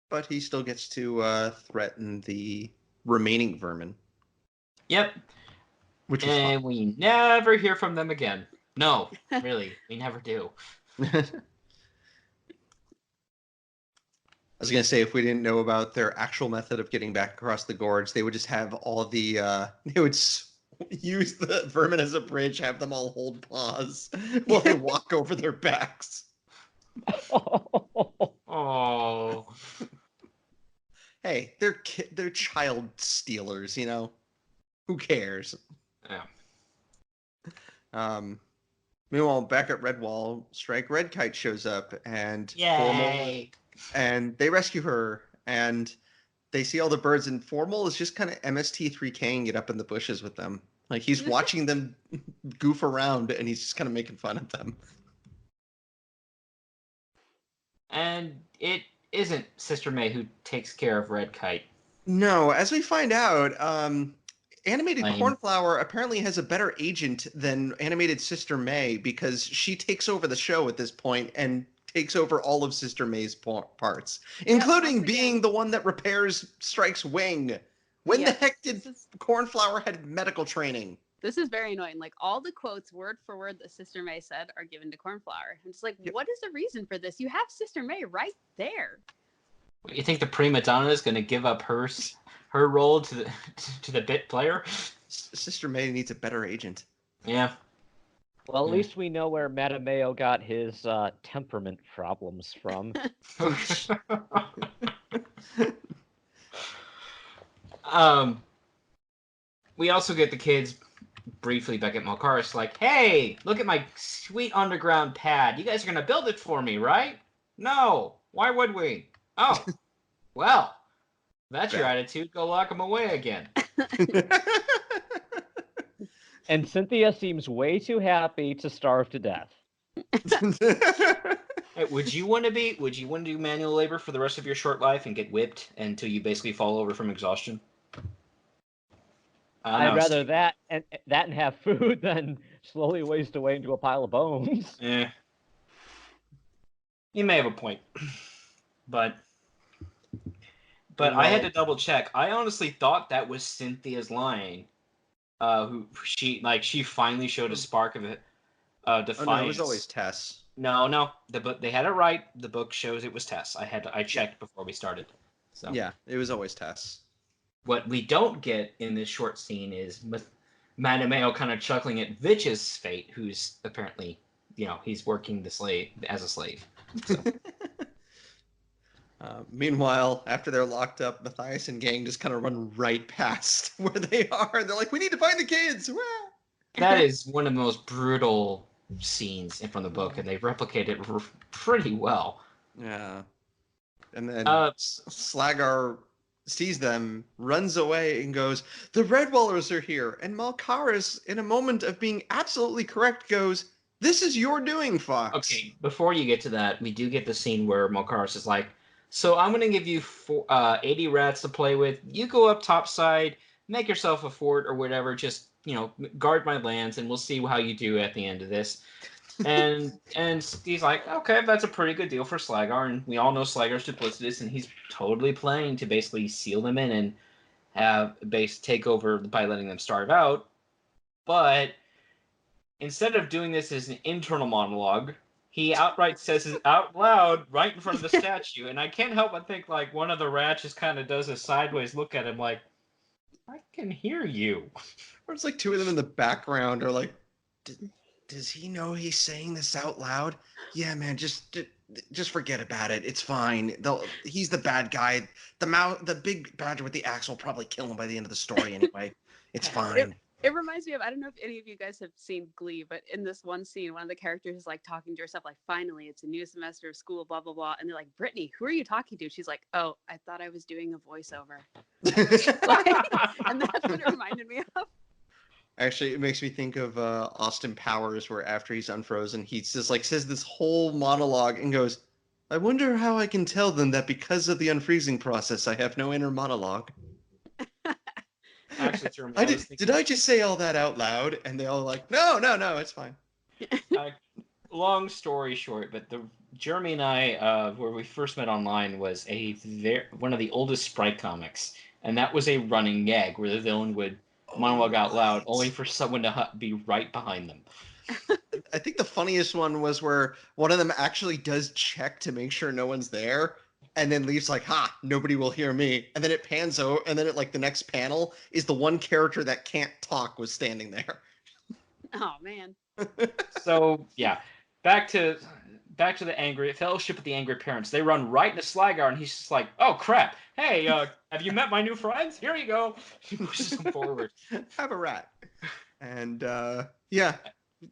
But he still gets to threaten the remaining vermin. Yep. And we never hear from them again. No, really, we never do. I was going to say, if we didn't know about their actual method of getting back across the gorge, they would just have all of the, they would use the vermin as a bridge, have them all hold paws while they walk over their backs. Oh. Hey, they're child stealers, you know? Who cares? Yeah. Meanwhile, back at Redwall, Strike Red Kite shows up and Yay! and they rescue her, and they see all the birds, and Formal is just kind of MST3King it up in the bushes with them. Like, he's watching them goof around, and he's just kind of making fun of them. And it isn't Sister May who takes care of Red Kite. No, as we find out, animated Lame. Cornflower apparently has a better agent than animated Sister May, because she takes over the show at this point and takes over all of Sister May's parts, including being the one that repairs Strike's wing. When the heck did Cornflower had medical training? This is very annoying. Like, all the quotes word for word that Sister May said are given to Cornflower. It's like, what is the reason for this? You have Sister May right there. You think the prima donna is going to give up her role to the bit player? Sister May needs a better agent. Yeah. Well, at least we know where Mattimeo got his temperament problems from. We also get the kids briefly back at Malkaris, like, hey, look at my sweet underground pad. You guys are going to build it for me, right? No. Why would we? Oh, well, that's your attitude. Go lock them away again. And Cynthia seems way too happy to starve to death. Hey, would you want to do manual labor for the rest of your short life and get whipped until you basically fall over from exhaustion? I'd rather that and have food than slowly waste away into a pile of bones. Yeah. You may have a point. But I had to double check. I honestly thought that was Cynthia's line. Who she finally showed a spark of it. Defiance. Oh, no, it was always Tess. No. They had it right. The book shows it was Tess. I checked before we started. So yeah, it was always Tess. What we don't get in this short scene is Mattimeo kind of chuckling at Vitch's fate, who's apparently, he's working as a slave. So. Meanwhile, after they're locked up, Matthias and gang just kind of run right past where they are. They're like, we need to find the kids! Wah! That is one of the most brutal scenes from the book, and they replicate it pretty well. Yeah. And then Slagar sees them, runs away, and goes, the Redwallers are here! And Malkaris, in a moment of being absolutely correct, goes, this is your doing, Fox! Okay, before you get to that, we do get the scene where Malkaris is like, so I'm going to give you 80 rats to play with. You go up topside, make yourself a fort or whatever. Just, guard my lands, and we'll see how you do at the end of this. And he's like, okay, that's a pretty good deal for Slagar. And we all know Slagar's duplicitous, and he's totally playing to basically seal them in and have base take over by letting them starve out. But instead of doing this as an internal monologue, he outright says it out loud right in front of the statue. And I can't help but think, like, one of the rats just kind of does a sideways look at him like, I can hear you. Or it's like two of them in the background are like, does he know he's saying this out loud? Yeah, man, just forget about it. It's fine. He's the bad guy. The big badger with the axe will probably kill him by the end of the story anyway. It's fine. It reminds me of, I don't know if any of you guys have seen Glee, but in this one scene, one of the characters is like talking to herself, like, finally, it's a new semester of school, blah, blah, blah. And they're like, Brittany, who are you talking to? She's like, oh, I thought I was doing a voiceover. And that's what it reminded me of. Actually, it makes me think of Austin Powers, where after he's unfrozen, he just like says this whole monologue and goes, I wonder how I can tell them that because of the unfreezing process, I have no inner monologue. Actually, did I just say all that out loud? And they all like, no, it's fine. Long story short, but Jeremy and I, where we first met online, was one of the oldest Sprite comics, and that was a running gag where the villain would monologue out loud, only for someone to be right behind them. I think the funniest one was where one of them actually does check to make sure no one's there, and then leaves like, nobody will hear me. And then it pans over, and then the next panel is the one character that can't talk was standing there. Oh, man. So, yeah. Back to the angry Fellowship of the Angry Parents. They run right into Slagar, and he's just like, oh, crap. Hey, have you met my new friends? Here you go. He pushes them forward. Have a rat. And, yeah.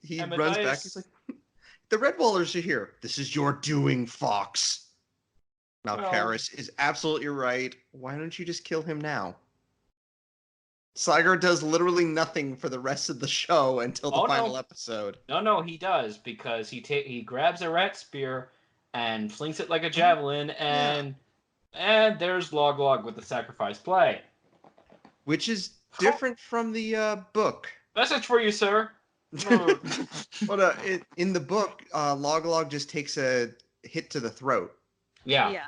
he And runs back. Matthias- He's like, "The Redwallers are here. This is your doing, Fox." Now, Well- Karis is absolutely right. Why don't you just kill him now? Sagar does literally nothing for the rest of the show until the final episode. No, he does, because he grabs a rat spear and flings it like a javelin, and there's Log with the sacrifice play. Which is different from the book. Message for you, sir. But in the book, Log just takes a hit to the throat. Yeah.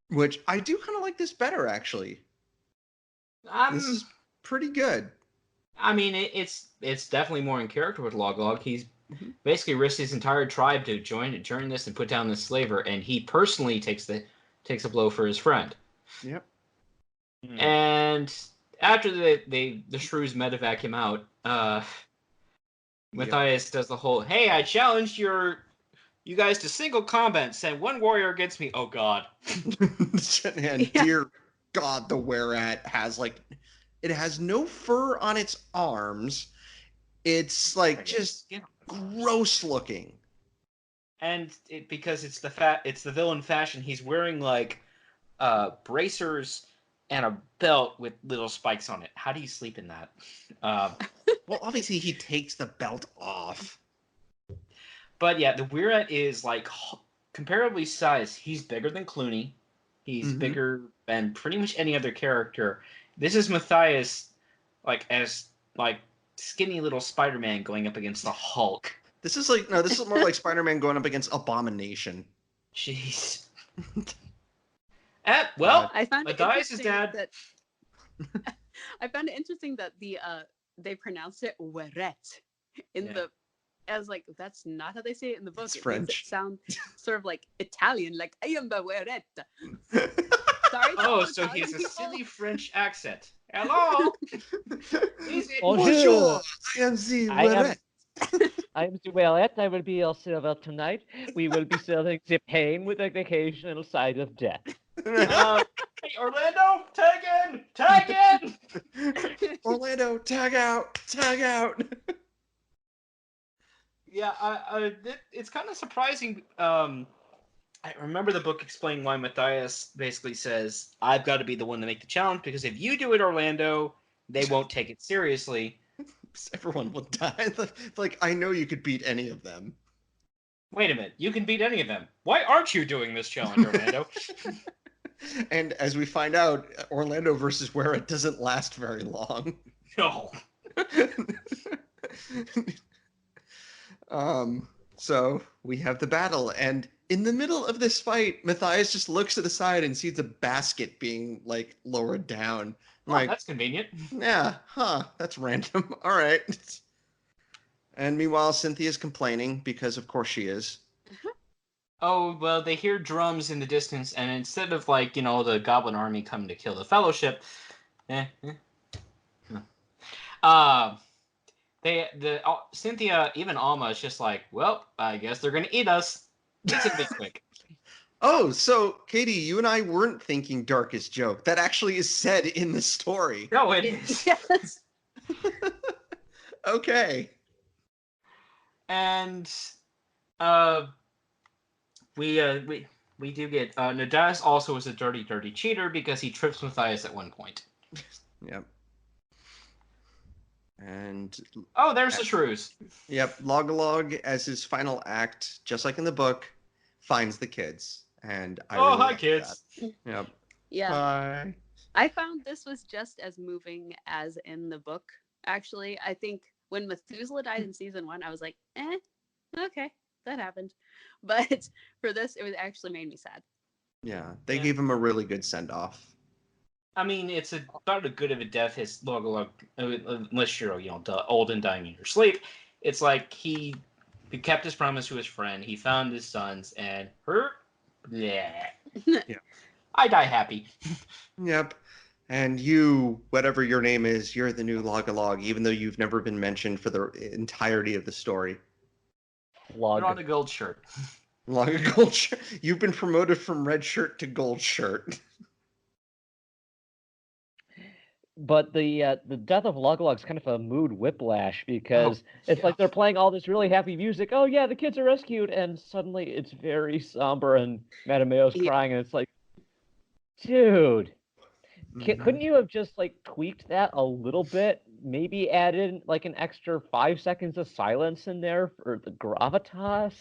Which I do kind of like this better, actually. This is pretty good. I mean, it's definitely more in character with Log. He's basically risked his entire tribe to join this and put down this slaver, and he personally takes a blow for his friend. Yep. And after the shrews medevac him out, Matthias does the whole, "Hey, I challenged you guys to single combat. Send one warrior against me." Oh God. And dear God, the were-rat has it has no fur on its arms. It's just gross looking. And because it's the villain fashion, he's wearing bracers and a belt with little spikes on it. How do you sleep in that? Well, obviously he takes the belt off. But yeah, the Weird is comparably sized. He's bigger than Clooney. He's bigger than pretty much any other character. This is Matthias, as skinny little Spider-Man going up against the Hulk. This is more like Spider-Man going up against Abomination. Jeez. I found Matthias' dad. that I found it interesting that they pronounced it weret as that's not how they say it in the book. It's It French. makes it sound sort of like Italian, like I am the weret. Sorry. Oh, so he has a silly French accent. Hello. Bonjour. I am the weret. I am the Weret. I will be your server tonight. We will be serving the pain with the occasional side of death. Hey, Orlando, tag in! Orlando, tag out! Yeah, it's kind of surprising. I remember the book explaining why Matthias basically says, "I've got to be the one to make the challenge, because if you do it, Orlando, they won't take it seriously." Everyone will die. I know you could beat any of them. Wait a minute, you can beat any of them. Why aren't you doing this challenge, Orlando? And as we find out, Orlando versus Where it doesn't last very long. No. So we have the battle, and in the middle of this fight, Matthias just looks to the side and sees a basket being lowered down. That's convenient. Yeah, that's random. All right. And meanwhile, Cynthia's complaining because, of course, she is. Oh, well, they hear drums in the distance, and instead of the Goblin Army coming to kill the Fellowship, Cynthia, even Alma, is just like, well, I guess they're gonna eat us. It's a bit quick. Oh, so Katie, you and I weren't thinking darkest joke. That actually is said in the story. No, it is. Yes. Okay. And we do get Nadas also is a dirty cheater because he trips Matthias at one point. Yep. And there's the shrews. Yep, Log as his final act, just like in the book, finds the kids. And I really hi like kids. that. Yep. Yeah. Bye. I found this was just as moving as in the book. Actually, I think when Methuselah died in season 1, I was like, okay, that happened. But for this, it was actually made me sad. Yeah, they gave him a really good send-off. I mean, it's about as good of a death as Log, unless you're old and dying in your sleep. It's like he kept his promise to his friend. He found his sons, and yeah. I die happy. Yep. And you, whatever your name is, you're the new Log, even though you've never been mentioned for the entirety of the story. Put on a gold shirt. Gold shirt. You've been promoted from red shirt to gold shirt. But the death of Lug-Lug's kind of a mood whiplash because it's yeah. like they're playing all this really happy music. Oh yeah, the kids are rescued, and suddenly it's very somber, and Mattimeo's Yeah. crying, and it's like, dude, Mhm. couldn't you have just like tweaked that a little bit? Maybe added like an extra 5 seconds of silence in there for the gravitas.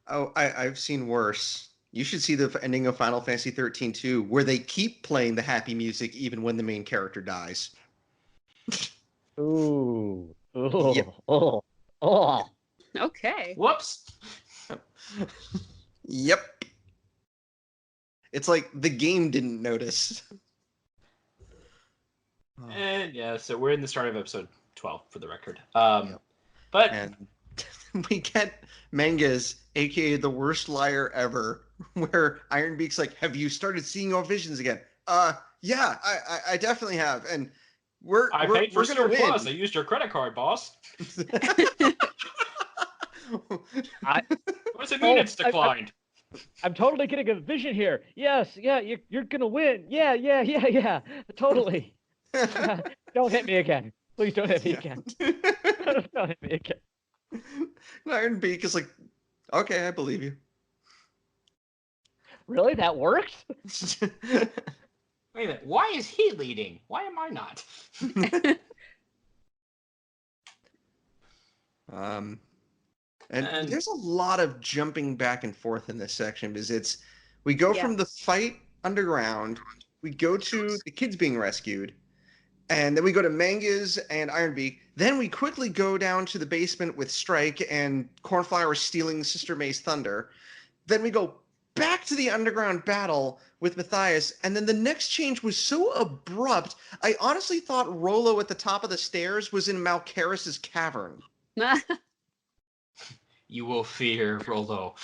Oh, I've seen worse. You should see the ending of Final Fantasy 13 too, where they keep playing the happy music even when the main character dies. Ooh, Yep. oh. Okay. Whoops. Yep. It's like the game didn't notice. Oh, And yeah, so we're in the start of episode 12 for the record. Yep. But and we get Mangas, aka the worst liar ever, where Ironbeak's like, "Have you started seeing your visions again?" Yeah, I definitely have, and I paid for we're gonna Spirit win. Plus. I used your credit card, boss. I What does it mean it's declined? I'm totally getting a vision here. Yes, yeah, you're gonna win. Yeah, totally. Don't hit me again. Please don't hit me again. Don't hit me again. Ironbeak is like, "Okay, I believe you." Really? That works? Wait a minute. Why is he leading? Why am I not? And there's a lot of jumping back and forth in this section because we go from the fight underground, we go to the kids being rescued, and then we go to Mangas and Ironbeak. Then we quickly go down to the basement with Strike and Cornflower stealing Sister May's thunder. Then we go back to the underground battle with Matthias, and then the next change was so abrupt. I honestly thought Rolo at the top of the stairs was in Malcaris's cavern. You will fear Rolo.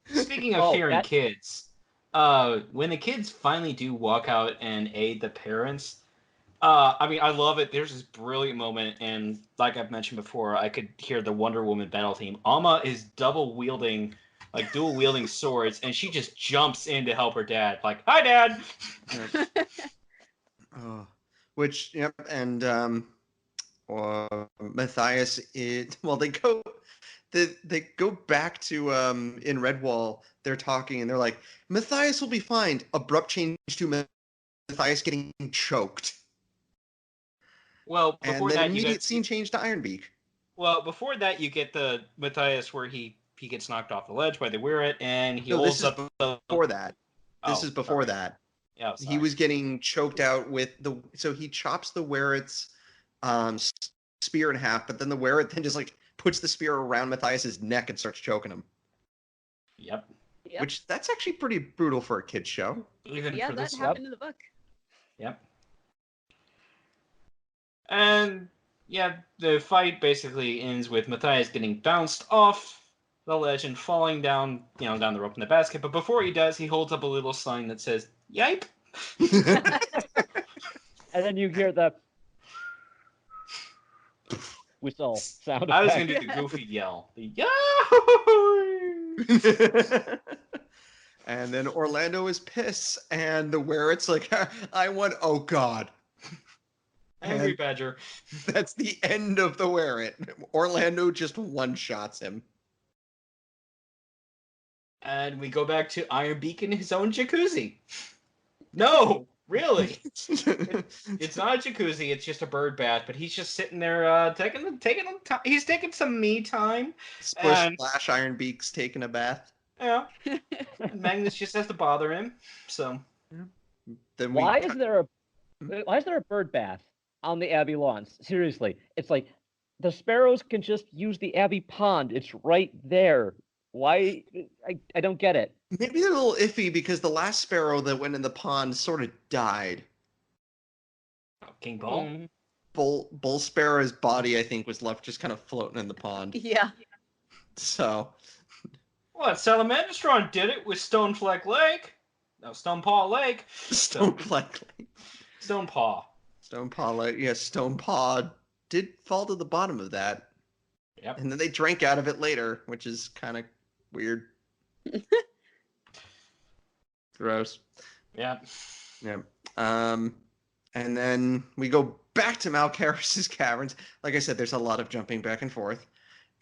Speaking of fearing kids, when the kids finally do walk out and aid the parents, I mean, I love it. There's this brilliant moment, and like I've mentioned before, I could hear the Wonder Woman battle theme. Alma is dual wielding swords, and she just jumps in to help her dad. Like, "Hi, Dad." Which, yep, and Matthias. They go back to in Redwall. They're talking, and they're like, "Matthias will be fine." Abrupt change to Matthias getting choked. Well, and then immediate scene change to Ironbeak. Well, before that, you get the Matthias where he gets knocked off the ledge by the Weird, and he holds up before that. This Oh, is before sorry. that. Yeah, he was getting choked out with so he chops the Werit's spear in half, but then the Werit then just like puts the spear around Matthias's neck and starts choking him. Yep. Which that's actually pretty brutal for a kid's show. Even yeah, for that this happened in the book. Yep. And yeah, the fight basically ends with Matthias getting bounced off the ledge and falling down, down the rope in the basket. But before he does, he holds up a little sign that says, "Yipe." And then you hear the whistle sound effect. I was going to do the goofy yell. The Yahoo! And then Orlando is pissed, and the Werit's like, "I won." Oh God. Angry Badger. That's the end of the Werit. Orlando just one-shots him. And we go back to Ironbeak in his own jacuzzi. No, really. It's not a jacuzzi. It's just a bird bath. But he's just sitting there he's taking some me time. Splash Ironbeak's taking a bath. Yeah. Magnus just has to bother him. So. Then why is there a bird bath on the Abbey lawns? Seriously, it's like the sparrows can just use the Abbey pond. It's right there. Why? I don't get it. Maybe they're a little iffy because the last sparrow that went in the pond sort of died. King Bull? Mm. Bull Sparrow's body, I think, was left just kind of floating in the pond. Yeah. So. What? Salamandastron did it with Stonefleck Lake. No, Stonepaw Lake. Stonefleck Lake. Stonepaw. Stonepaw Lake. Yeah, Stonepaw did fall to the bottom of that. Yep. And then they drank out of it later, which is kind of weird. Gross. Yeah. Yeah. And then we go back to Malcaris's caverns. Like I said, there's a lot of jumping back and forth.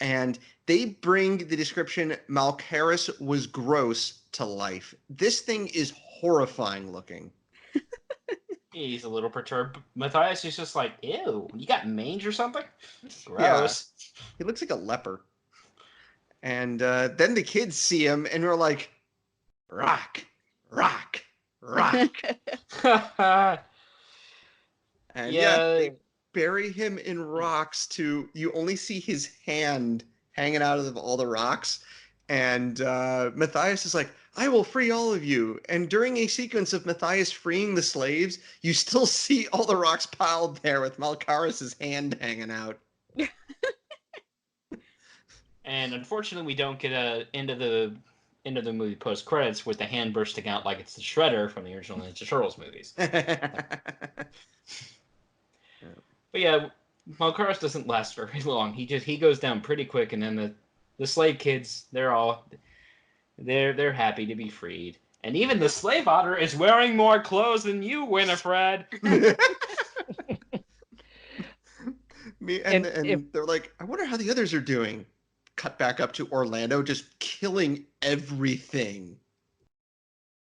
And they bring the description Malcaris was gross to life. This thing is horrifying looking. He's a little perturbed. Matthias is just like, ew, you got mange or something? Yeah. Gross. He looks like a leper. And then the kids see him and we're like, rock, rock, rock. And they bury him in rocks you only see his hand hanging out of all the rocks. And Matthias is like, I will free all of you. And during a sequence of Matthias freeing the slaves, you still see all the rocks piled there with Malcaris' hand hanging out. And unfortunately, we don't get a end of the movie post credits with the hand bursting out like it's the Shredder from the original Ninja Turtles movies. But yeah, Malcaris doesn't last very long. He goes down pretty quick, and then the slave kids, they're happy to be freed. And even the slave otter is wearing more clothes than you, Winifred. And they're like, I wonder how the others are doing. Cut back up to Orlando just killing everything.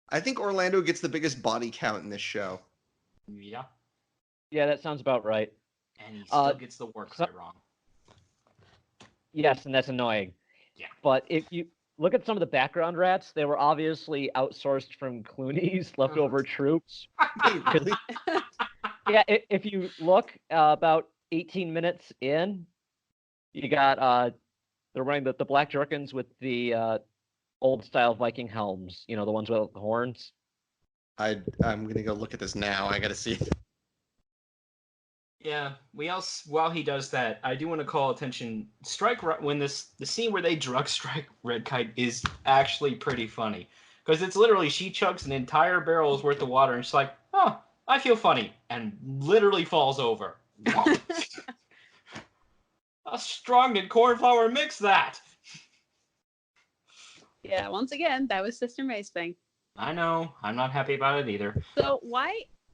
I think Orlando gets the biggest body count in this show. Yeah. Yeah, that sounds about right. And he still gets the work wrong. Yes, and that's annoying. Yeah. But if you look at some of the background rats, they were obviously outsourced from Clooney's leftover troops. Yeah, if you look about 18 minutes in, you got they're wearing the black jerkins with the old style Viking helms, the ones with the horns. I'm gonna go look at this now. I gotta see it. Yeah, while he does that, I do want to call attention. When the scene where they drug strike Red Kite is actually pretty funny, because it's literally she chugs an entire barrel's worth of water and she's like, "Oh, I feel funny," and literally falls over. How strong did cornflower mix that? Yeah, once again, that was Sister May's thing. I know. I'm not happy about it either. So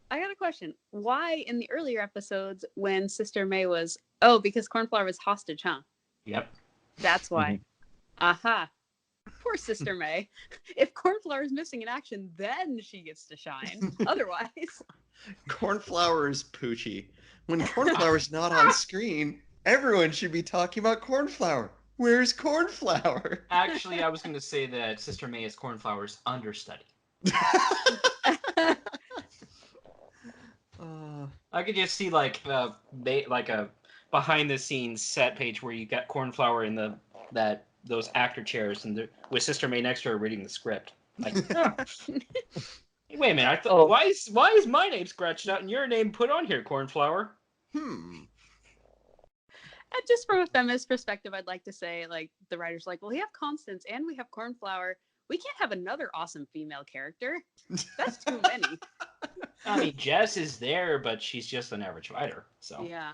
I got a question. Why in the earlier episodes when Sister May was, because cornflower was hostage, huh? Yep. That's why. Aha. Poor Sister May. If cornflower is missing in action, then she gets to shine. Otherwise. Cornflower is Poochie. When cornflower's not on screen, everyone should be talking about cornflower. Where's cornflower? Actually, I was going to say that Sister May is cornflower's understudy. I could just see like a behind the scenes set page where you got cornflower in those actor chairs and with Sister May next to her reading the script. Like, hey, wait a minute! I thought why is my name scratched out and your name put on here, cornflower? And just from a feminist perspective, I'd like to say, like, the writer's like, well, we have Constance and we have cornflower. We can't have another awesome female character. That's too many. I mean, Jess is there, but she's just an average writer. So yeah.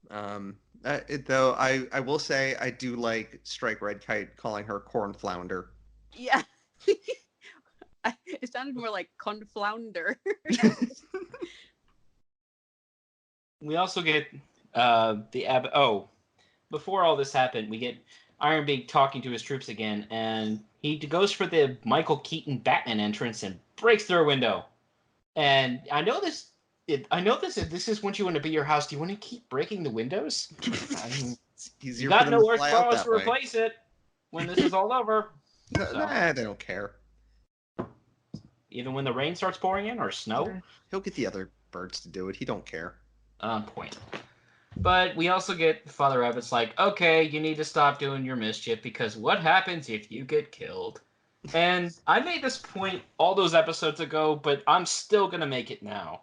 Though I will say I do like Strike Red Kite calling her Corn Flounder. Yeah. It sounded more like conflounder. We also get before all this happened, we get Ironbeak talking to his troops again, and he goes for the Michael Keaton Batman entrance and breaks through a window. And I know this. If this is what you want to be your house, do you want to keep breaking the windows? I mean, it's easier you got for them nowhere to fly out to that way. replace it when this is all over. Nah, they don't care. Even when the rain starts pouring in or snow? He'll get the other birds to do it. He don't care. On point. But we also get Father Rabbit's like, okay, you need to stop doing your mischief because what happens if you get killed? And I made this point all those episodes ago, but I'm still going to make it now.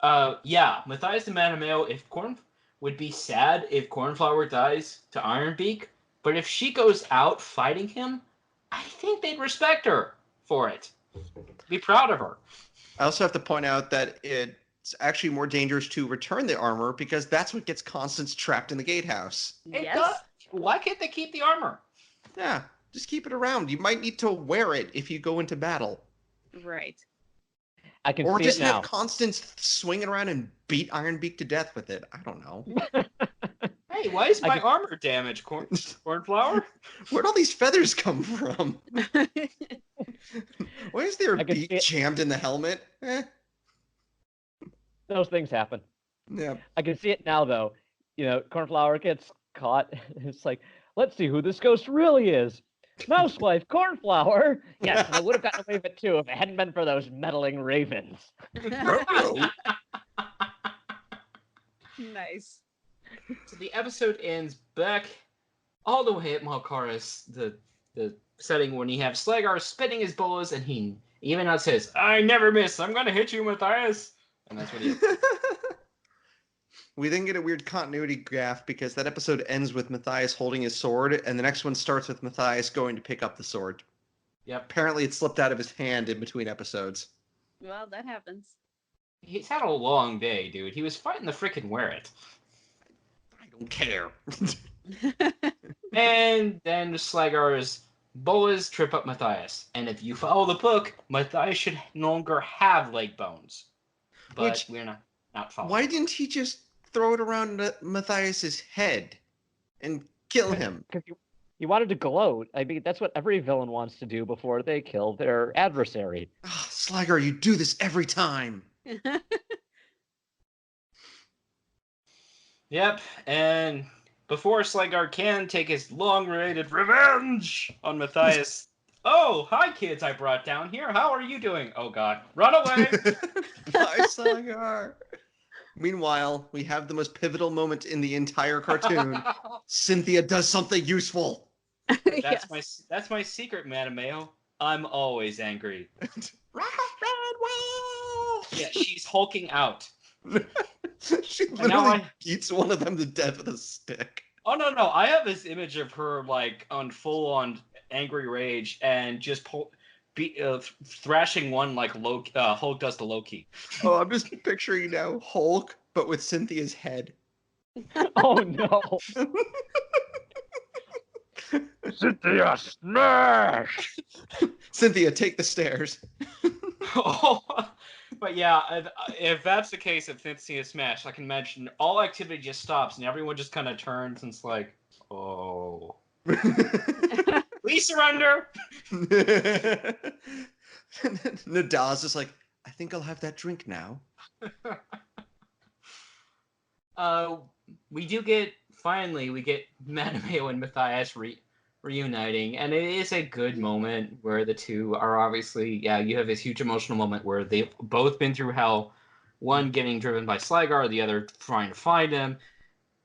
Matthias and Mattimeo would be sad if Cornflower dies to Ironbeak, but if she goes out fighting him, I think they'd respect her for it. Be proud of her. I also have to point out that it's actually more dangerous to return the armor because that's what gets Constance trapped in the gatehouse. Yes. Why can't they keep the armor? Yeah, just keep it around. You might need to wear it if you go into battle. Right. I can Or see just it now. have Constance swinging around and beat Ironbeak to death with it. I don't know. Hey, why is my armor damaged, Cornflower? Where'd all these feathers come from? Why is there a beak jammed in the helmet? Those things happen. Yeah. I can see it now, though. You know, Cornflower gets caught. It's like, let's see who this ghost really is. Mousewife, Cornflower. Yes, and I would have gotten away with it too if it hadn't been for those meddling ravens. Nice. So the episode ends back all the way at Malkaris, the setting when you have Slagar spinning his bolas, and he even out says, "I never miss. I'm gonna hit you, Matthias." And that's what he. We then get a weird continuity gaffe because that episode ends with Matthias holding his sword, and the next one starts with Matthias going to pick up the sword. Yep. Apparently it slipped out of his hand in between episodes. Well, that happens. He's had a long day, dude. He was fighting the frickin' Wear-It. I don't care. And then Slagar's bolas trip up Matthias. And if you follow the book, Matthias should no longer have leg bones. But we're not following. Why didn't he just throw it around Matthias's head and kill him? Because he wanted to gloat. I mean, that's what every villain wants to do before they kill their adversary. Oh, Slagar, you do this every time. Yep, and before Slagar can take his long-awaited revenge on Matthias. Oh, hi kids I brought down here. How are you doing? Oh god, run away! Bye, Slagar. Meanwhile, we have the most pivotal moment in the entire cartoon. Cynthia does something useful. That's my secret, Mattimeo. I'm always angry. Yeah, she's hulking out. She literally beats one of them to death with a stick. Oh no! I have this image of her like on full-on angry rage and just thrashing one like Hulk does to Loki. Oh, I'm just picturing now Hulk, but with Cynthia's head. Oh no! Cynthia, smash! Cynthia, take the stairs. Oh, but yeah, if that's the case of Cynthia smash, I can imagine all activity just stops and everyone just kind of turns and it's like, oh. Please surrender. Nadal's just like, I think I'll have that drink now. We get Mattimeo and Matthias reuniting, and it is a good moment where the two are obviously, you have this huge emotional moment where they've both been through hell, one getting driven by Slagar, the other trying to find him,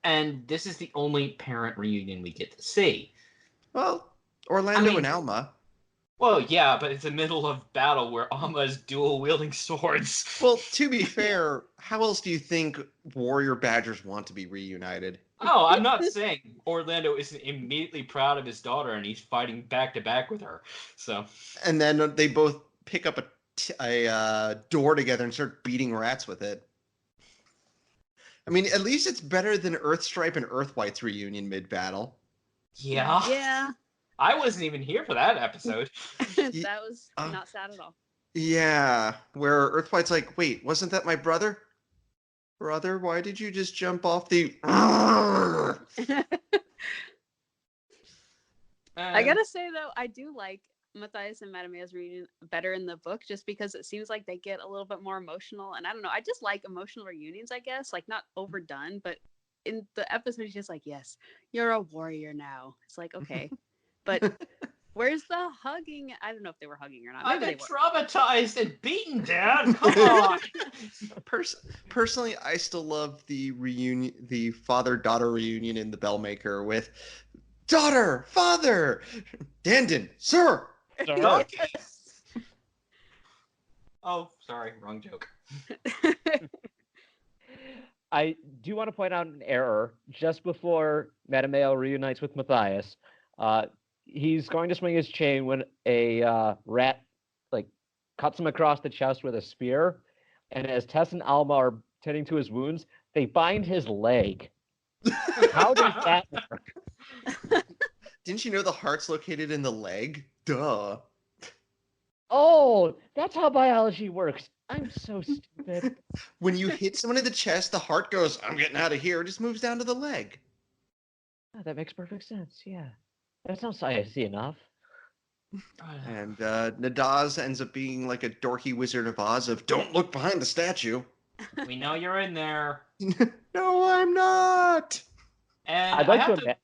and this is the only parent reunion we get to see. Well, Orlando and Alma. Well, yeah, but it's the middle of battle where Alma is dual-wielding swords. Well, to be fair, how else do you think warrior badgers want to be reunited? Oh, I'm not saying Orlando isn't immediately proud of his daughter and he's fighting back-to-back with her. So. And then they both pick up a door together and start beating rats with it. I mean, at least it's better than Earthstripe and Earthwhite's reunion mid-battle. Yeah. Yeah. I wasn't even here for that episode. That was not sad at all. Yeah, where Earthwhite's like, wait, wasn't that my brother? Brother, why did you just jump off the... I gotta say, though, I do like Matthias and Mattimeo's reunion better in the book just because it seems like they get a little bit more emotional. And I don't know, I just like emotional reunions, I guess. Like, not overdone, but in the episode, he's just like, yes, you're a warrior now. It's like, okay. But where's the hugging? I don't know if they were hugging or not. I've been traumatized and beaten, Dad. Come on. Personally, I still love the reunion, the father-daughter reunion in The Bellmaker with daughter, father, Dandon, sir. Okay. Oh, sorry, wrong joke. I do want to point out an error just before Mattimeo reunites with Matthias. He's going to swing his chain when a rat cuts him across the chest with a spear, and as Tess and Alma are tending to his wounds, they bind his leg. How does that work? Didn't you know the heart's located in the leg? Duh. Oh, that's how biology works. I'm so stupid. When you hit someone in the chest, the heart goes, I'm getting out of here. It just moves down to the leg. Oh, that makes perfect sense. Yeah, that sounds sciencey enough. And Nadaz ends up being like a dorky Wizard of Oz of don't look behind the statue. We know you're in there. No, I'm not. And I'd I like have to. to.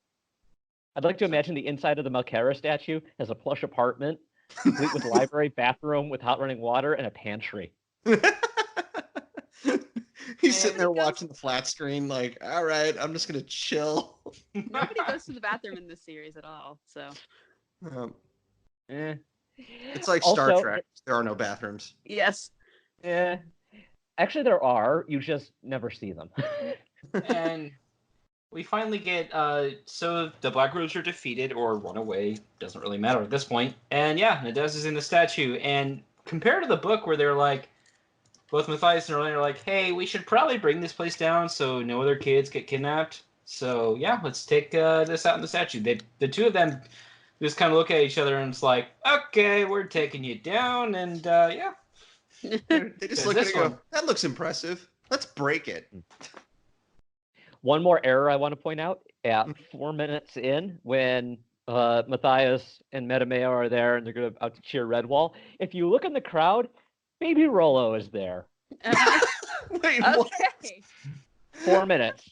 I'd like to imagine the inside of the Malkara statue as a plush apartment, complete with library, bathroom with hot running water, and a pantry. He's sitting there Nobody goes- watching the flat screen, like, all right, I'm just gonna chill. Nobody goes to the bathroom in this series at all. So Um, Eh. it's like Star Also, Trek. There are no bathrooms. yes, Eh. Actually, there are. You just never see them. And we finally get so the Black Robes are defeated or run away, doesn't really matter at this point. And yeah, Nadez is in the statue. And compared to the book where they're like, both Matthias and Orlando are like, hey, we should probably bring this place down so no other kids get kidnapped. So yeah, let's take this out in the statue. The two of them just kind of look at each other and it's like, okay, we're taking you down. And yeah. They just There's look at this it and go, one. that looks impressive. Let's break it. One more error I want to point out at 4 minutes in, when Matthias and Mattimeo are there and they're going to out to cheer Redwall. If you look in the crowd, Baby Rolo is there. Wait, what? okay. 4 minutes.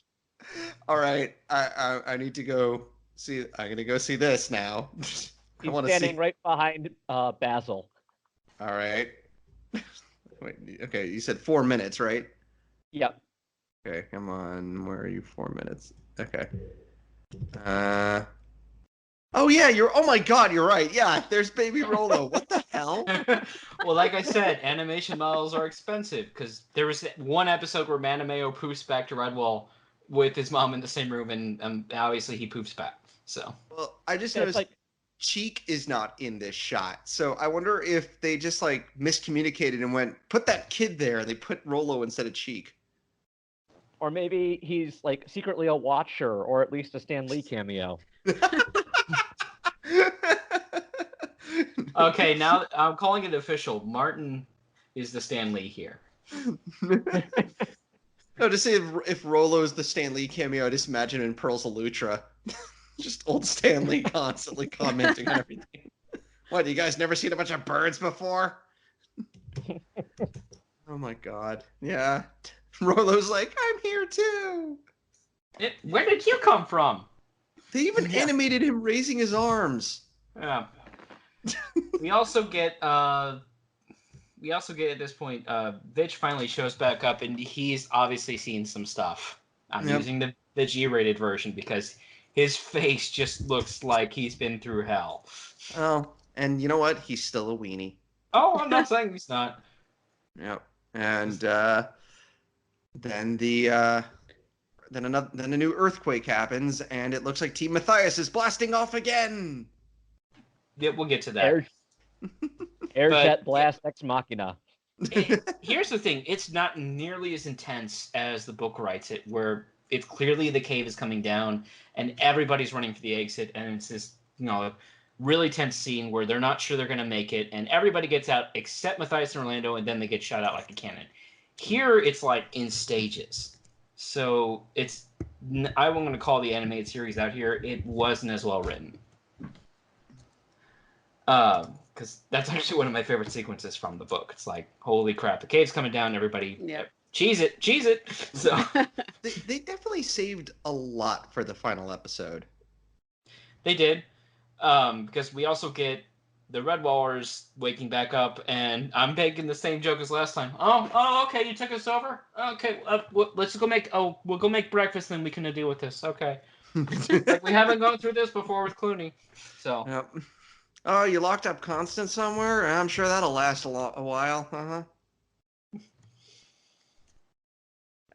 All right, I need to go see. I'm gonna go see this now. I He's want to standing see. right behind Basil. All right. Wait, okay, you said 4 minutes, right? Yep. Okay, come on. Where are you? 4 minutes. Okay. Oh yeah, oh my God, you're right. Yeah, there's Baby Rolo. What the hell? Well, like I said, animation models are expensive because there was one episode where Mattimeo poofs back to Redwall with his mom in the same room, and obviously he poofs back. So Well, I just Yeah, it's noticed like, Cheek is not in this shot. So I wonder if they just like miscommunicated and went, put that kid there. They put Rolo instead of Cheek. or maybe he's like secretly a watcher, or at least a Stan Lee cameo. okay, now I'm calling it official. Martin is the Stan Lee here. No, to say if Rolo's the Stan Lee cameo, I just imagine in Pearls of Lutra. Just old Stan Lee constantly commenting on everything. What, you guys never seen a bunch of birds before? Oh my God. Yeah. Rolo's like, I'm here too. Where did you come from? They even Yeah. animated him raising his arms. Yeah. We also get at this point, Vitch finally shows back up, and he's obviously seen some stuff. I'm Yep. using the G-rated version because his face just looks like he's been through hell. Oh, and you know what? He's still a weenie. Oh, I'm not saying he's not. Yep. And then then a new earthquake happens, and it looks like Team Matthias is blasting off again. Yeah, we'll get to that. Airjet blast ex machina. Here's the thing: it's not nearly as intense as the book writes it, where it's clearly the cave is coming down and everybody's running for the exit, and it's this really tense scene where they're not sure they're going to make it, and everybody gets out except Matthias and Orlando, and then they get shot out like a cannon. Here, it's like in stages, so it's I'm going to call the animated series out here. It wasn't as well written. Because that's actually one of my favorite sequences from the book. It's like, holy crap, the cave's coming down, everybody, cheese it. So they definitely saved a lot for the final episode. they did, because we also get the Redwallers waking back up, and I'm making the same joke as last time. Oh, okay, you took us over. Okay, let's go make. Oh, we'll go make breakfast, then we can deal with this. Okay, like we haven't gone through this before with Clooney, so. Yep. Oh, you locked up Constant somewhere? I'm sure that'll last a while.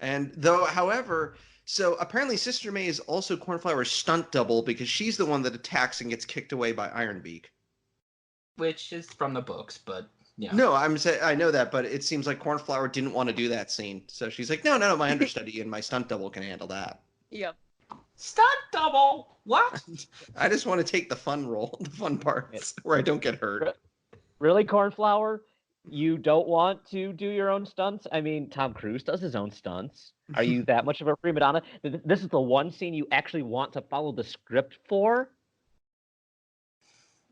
And however, so apparently Sister May is also Cornflower's stunt double because she's the one that attacks and gets kicked away by Ironbeak. Which is from the books, but yeah. No, I know that, but it seems like Cornflower didn't want to do that scene, so she's like, no, my understudy and my stunt double can handle that. Yep. Stunt double? What? I just want to take the fun parts where I don't get hurt. Really, Cornflower? You don't want to do your own stunts? I mean, Tom Cruise does his own stunts. Are you that much of a prima donna? This is the one scene you actually want to follow the script for?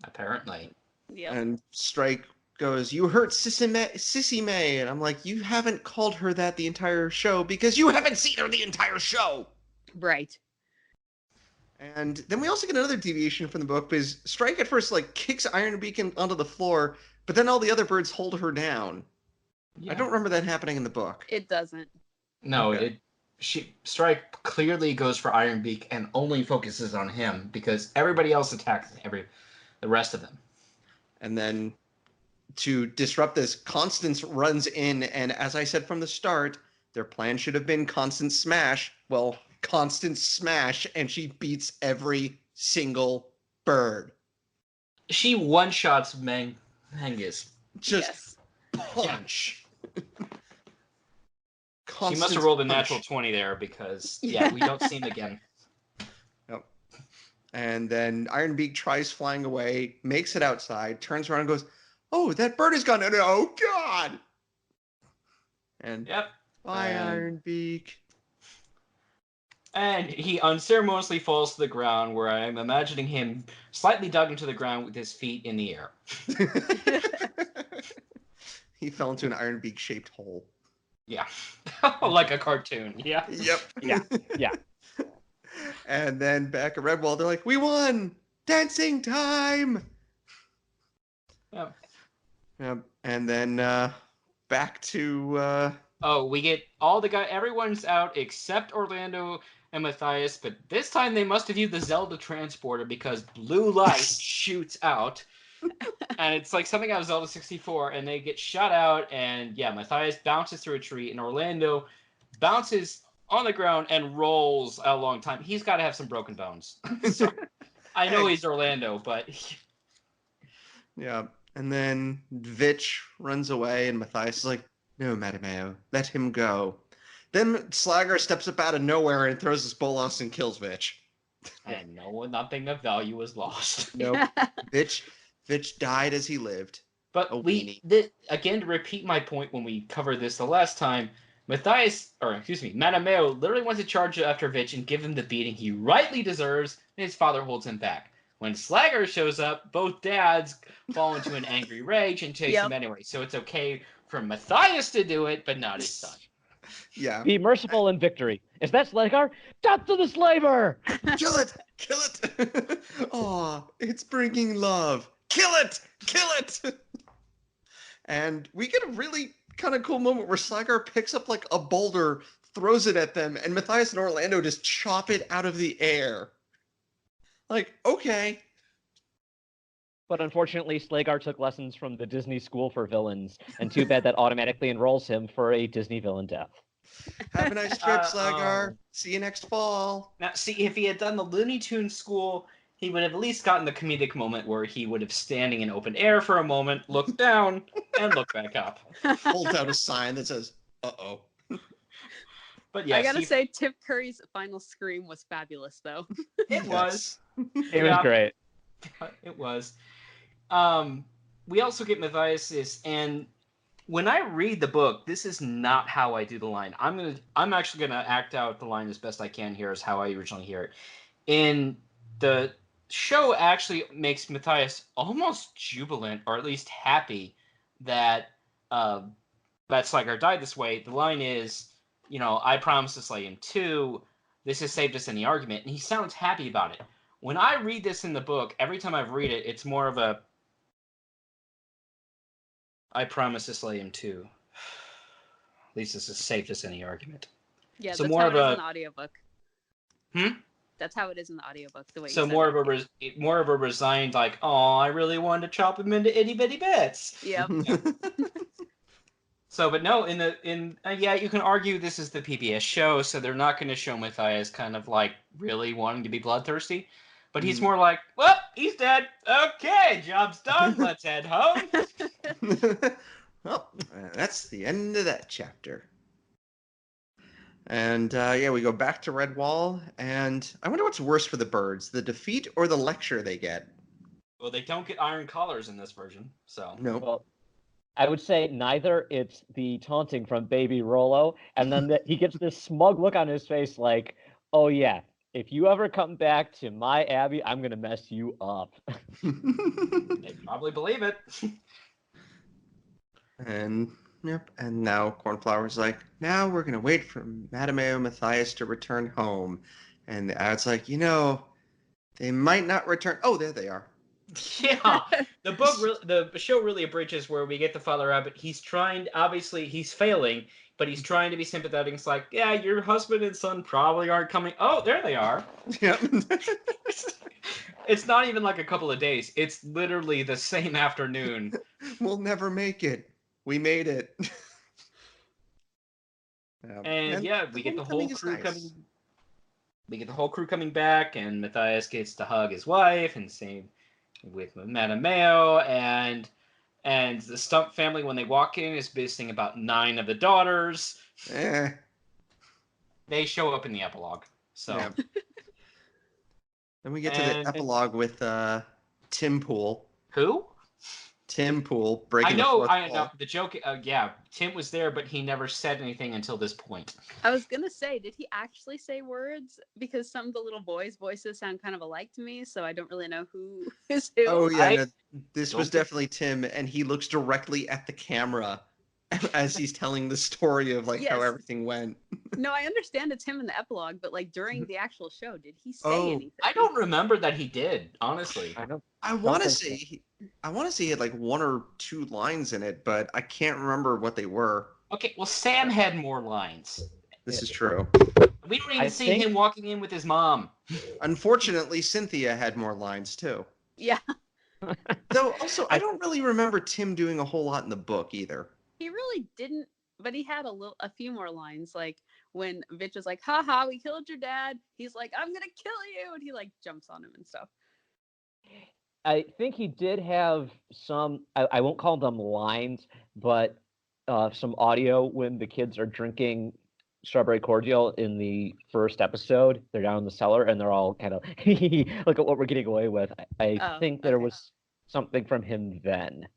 Apparently. Yep. And Strike goes, "You hurt Sissy May," and I'm like, "You haven't called her that the entire show because you haven't seen her the entire show." Right. And then we also get another deviation from the book because Strike at first like kicks Iron Beacon onto the floor, but then all the other birds hold her down. Yeah. I don't remember that happening in the book. It doesn't. No, Okay. Strike clearly goes for Ironbeak and only focuses on him because everybody else attacks the rest of them. And then to disrupt this, Constance runs in, and as I said from the start, their plan should have been Constant Smash. Well, Constant Smash, and she beats every single bird. She one-shots Mangus. Just punch. She must have rolled a natural 20 there because, yeah, we don't see him again. Yep. And then Ironbeak tries flying away, makes it outside, turns around and goes, "Oh, that bird is gone." And, oh, God. And Yep. bye, Ironbeak. And he unceremoniously falls to the ground, where I'm imagining him slightly dug into the ground with his feet in the air. He fell into an Ironbeak-shaped hole. Yeah. Like a cartoon. Yeah. Yep. Yeah. And then back at Redwall, they're like, "We won! Dancing time!" Yep. Yep. And then back to... Oh, we get everyone's out except Orlando and Matthias, but this time they must have used the Zelda transporter because blue light shoots out. And it's like something out of Zelda 64, and they get shot out, and yeah, Matthias bounces through a tree, and Orlando bounces on the ground and rolls a long time. He's got to have some broken bones. So, I know he's Orlando, but... Yeah. And then Vitch runs away, and Matthias is like, "No, Mattimeo, let him go." Then Slagger steps up out of nowhere and throws his bolas and kills Vitch. And nothing of value was lost. Nope. Vitch died as he lived. But again, to repeat my point when we covered this the last time, Mattimeo literally wants to charge after Vitch and give him the beating he rightly deserves, and his father holds him back. When Slagger shows up, both dads fall into an angry rage and chase him anyway. So it's okay for Matthias to do it, but not his son. Yeah. Be merciful in victory. Is that Slagger? Death to the slaver! Kill it! Kill it! Aw, it's bringing love. Kill it! Kill it! And we get a really kind of cool moment where Slagger picks up like a boulder, throws it at them, and Matthias and Orlando just chop it out of the air. Like, okay. But unfortunately, Slagar took lessons from the Disney School for Villains, and too bad that automatically enrolls him for a Disney villain death. Have a nice trip, Slagar. See you next fall. Now, see, if he had done the Looney Tunes school, he would have at least gotten the comedic moment where he would have standing in open air for a moment, looked down, and looked back up. Holds out a sign that says, "Uh-oh." But yes, I gotta say, Tim Curry's final scream was fabulous, though. It was. It was great. It was. We also get Matthias, and when I read the book, this is not how I do the line. I'm actually gonna act out the line as best I can here, as how I originally hear it. In the show, actually makes Matthias almost jubilant, or at least happy that Slagger died this way. The line is, "I promise to slay him too. This has saved us any argument," and he sounds happy about it. When I read this in the book, every time I read it, it's more of a, "I promise to slay him too. At least this has saved us any argument." Yeah, So that's more how of it is a- in the audiobook. That's how it is in the audiobook. The way So you said more that. of a resigned, like, "Oh, I really wanted to chop him into itty bitty bits." Yep. So, but no, yeah, you can argue this is the PBS show, so they're not going to show Matthias kind of like really wanting to be bloodthirsty, but he's more like, "Well, he's dead. Okay, job's done. Let's head home." Well, that's the end of that chapter. And yeah, we go back to Redwall, and I wonder what's worse for the birds, the defeat or the lecture they get. Well, they don't get iron collars in this version, so. No. Well, I would say neither. It's the taunting from Baby Rolo, and then he gets this smug look on his face, like, "Oh yeah, if you ever come back to my Abbey, I'm gonna mess you up." They probably believe it. And yep, and now Cornflower's like, now we're gonna wait for Mattimeo and Matthias to return home. And the ad's like, they might not return. Oh, there they are. Yeah, the show really abridges where we get the Father Rabbit. He's trying, obviously, he's failing, but he's trying to be sympathetic. It's like, yeah, your husband and son probably aren't coming. Oh, there they are. Yep. It's not even like a couple of days. It's literally the same afternoon. We'll never make it. We made it. And yeah, we get the whole crew coming. We get the whole crew coming back, and Matthias gets to hug his wife, and same with Mattimeo, and the Stump family, when they walk in, is visiting about 9 of the daughters. They show up in the epilogue. So yeah. Then we get to the epilogue with Tim Pool. Who? Tim Pool breaking I know. wall. The joke. Yeah, Tim was there, but he never said anything until this point. I was gonna say, did he actually say words? Because some of the little boys' voices sound kind of alike to me, so I don't really know who is who. Oh yeah, no, this was definitely Tim, and he looks directly at the camera as he's telling the story of how everything went. No, I understand it's him in the epilogue, but during the actual show, did he say anything? I don't remember that he did, honestly. I want to say he had 1 or 2 lines in it, but I can't remember what they were. Okay, well, Sam had more lines. This is true. We don't even see him walking in with his mom. Unfortunately, Cynthia had more lines too. Yeah. Though also, I don't really remember Tim doing a whole lot in the book either. He really didn't, but he had a few more lines, like when Vitch was like, haha, we killed your dad. He's like, I'm gonna kill you, and he jumps on him and stuff. I think he did have some, I won't call them lines, but some audio when the kids are drinking strawberry cordial in the first episode. They're down in the cellar and they're all kind of, look at what we're getting away with. I think there was something from him then,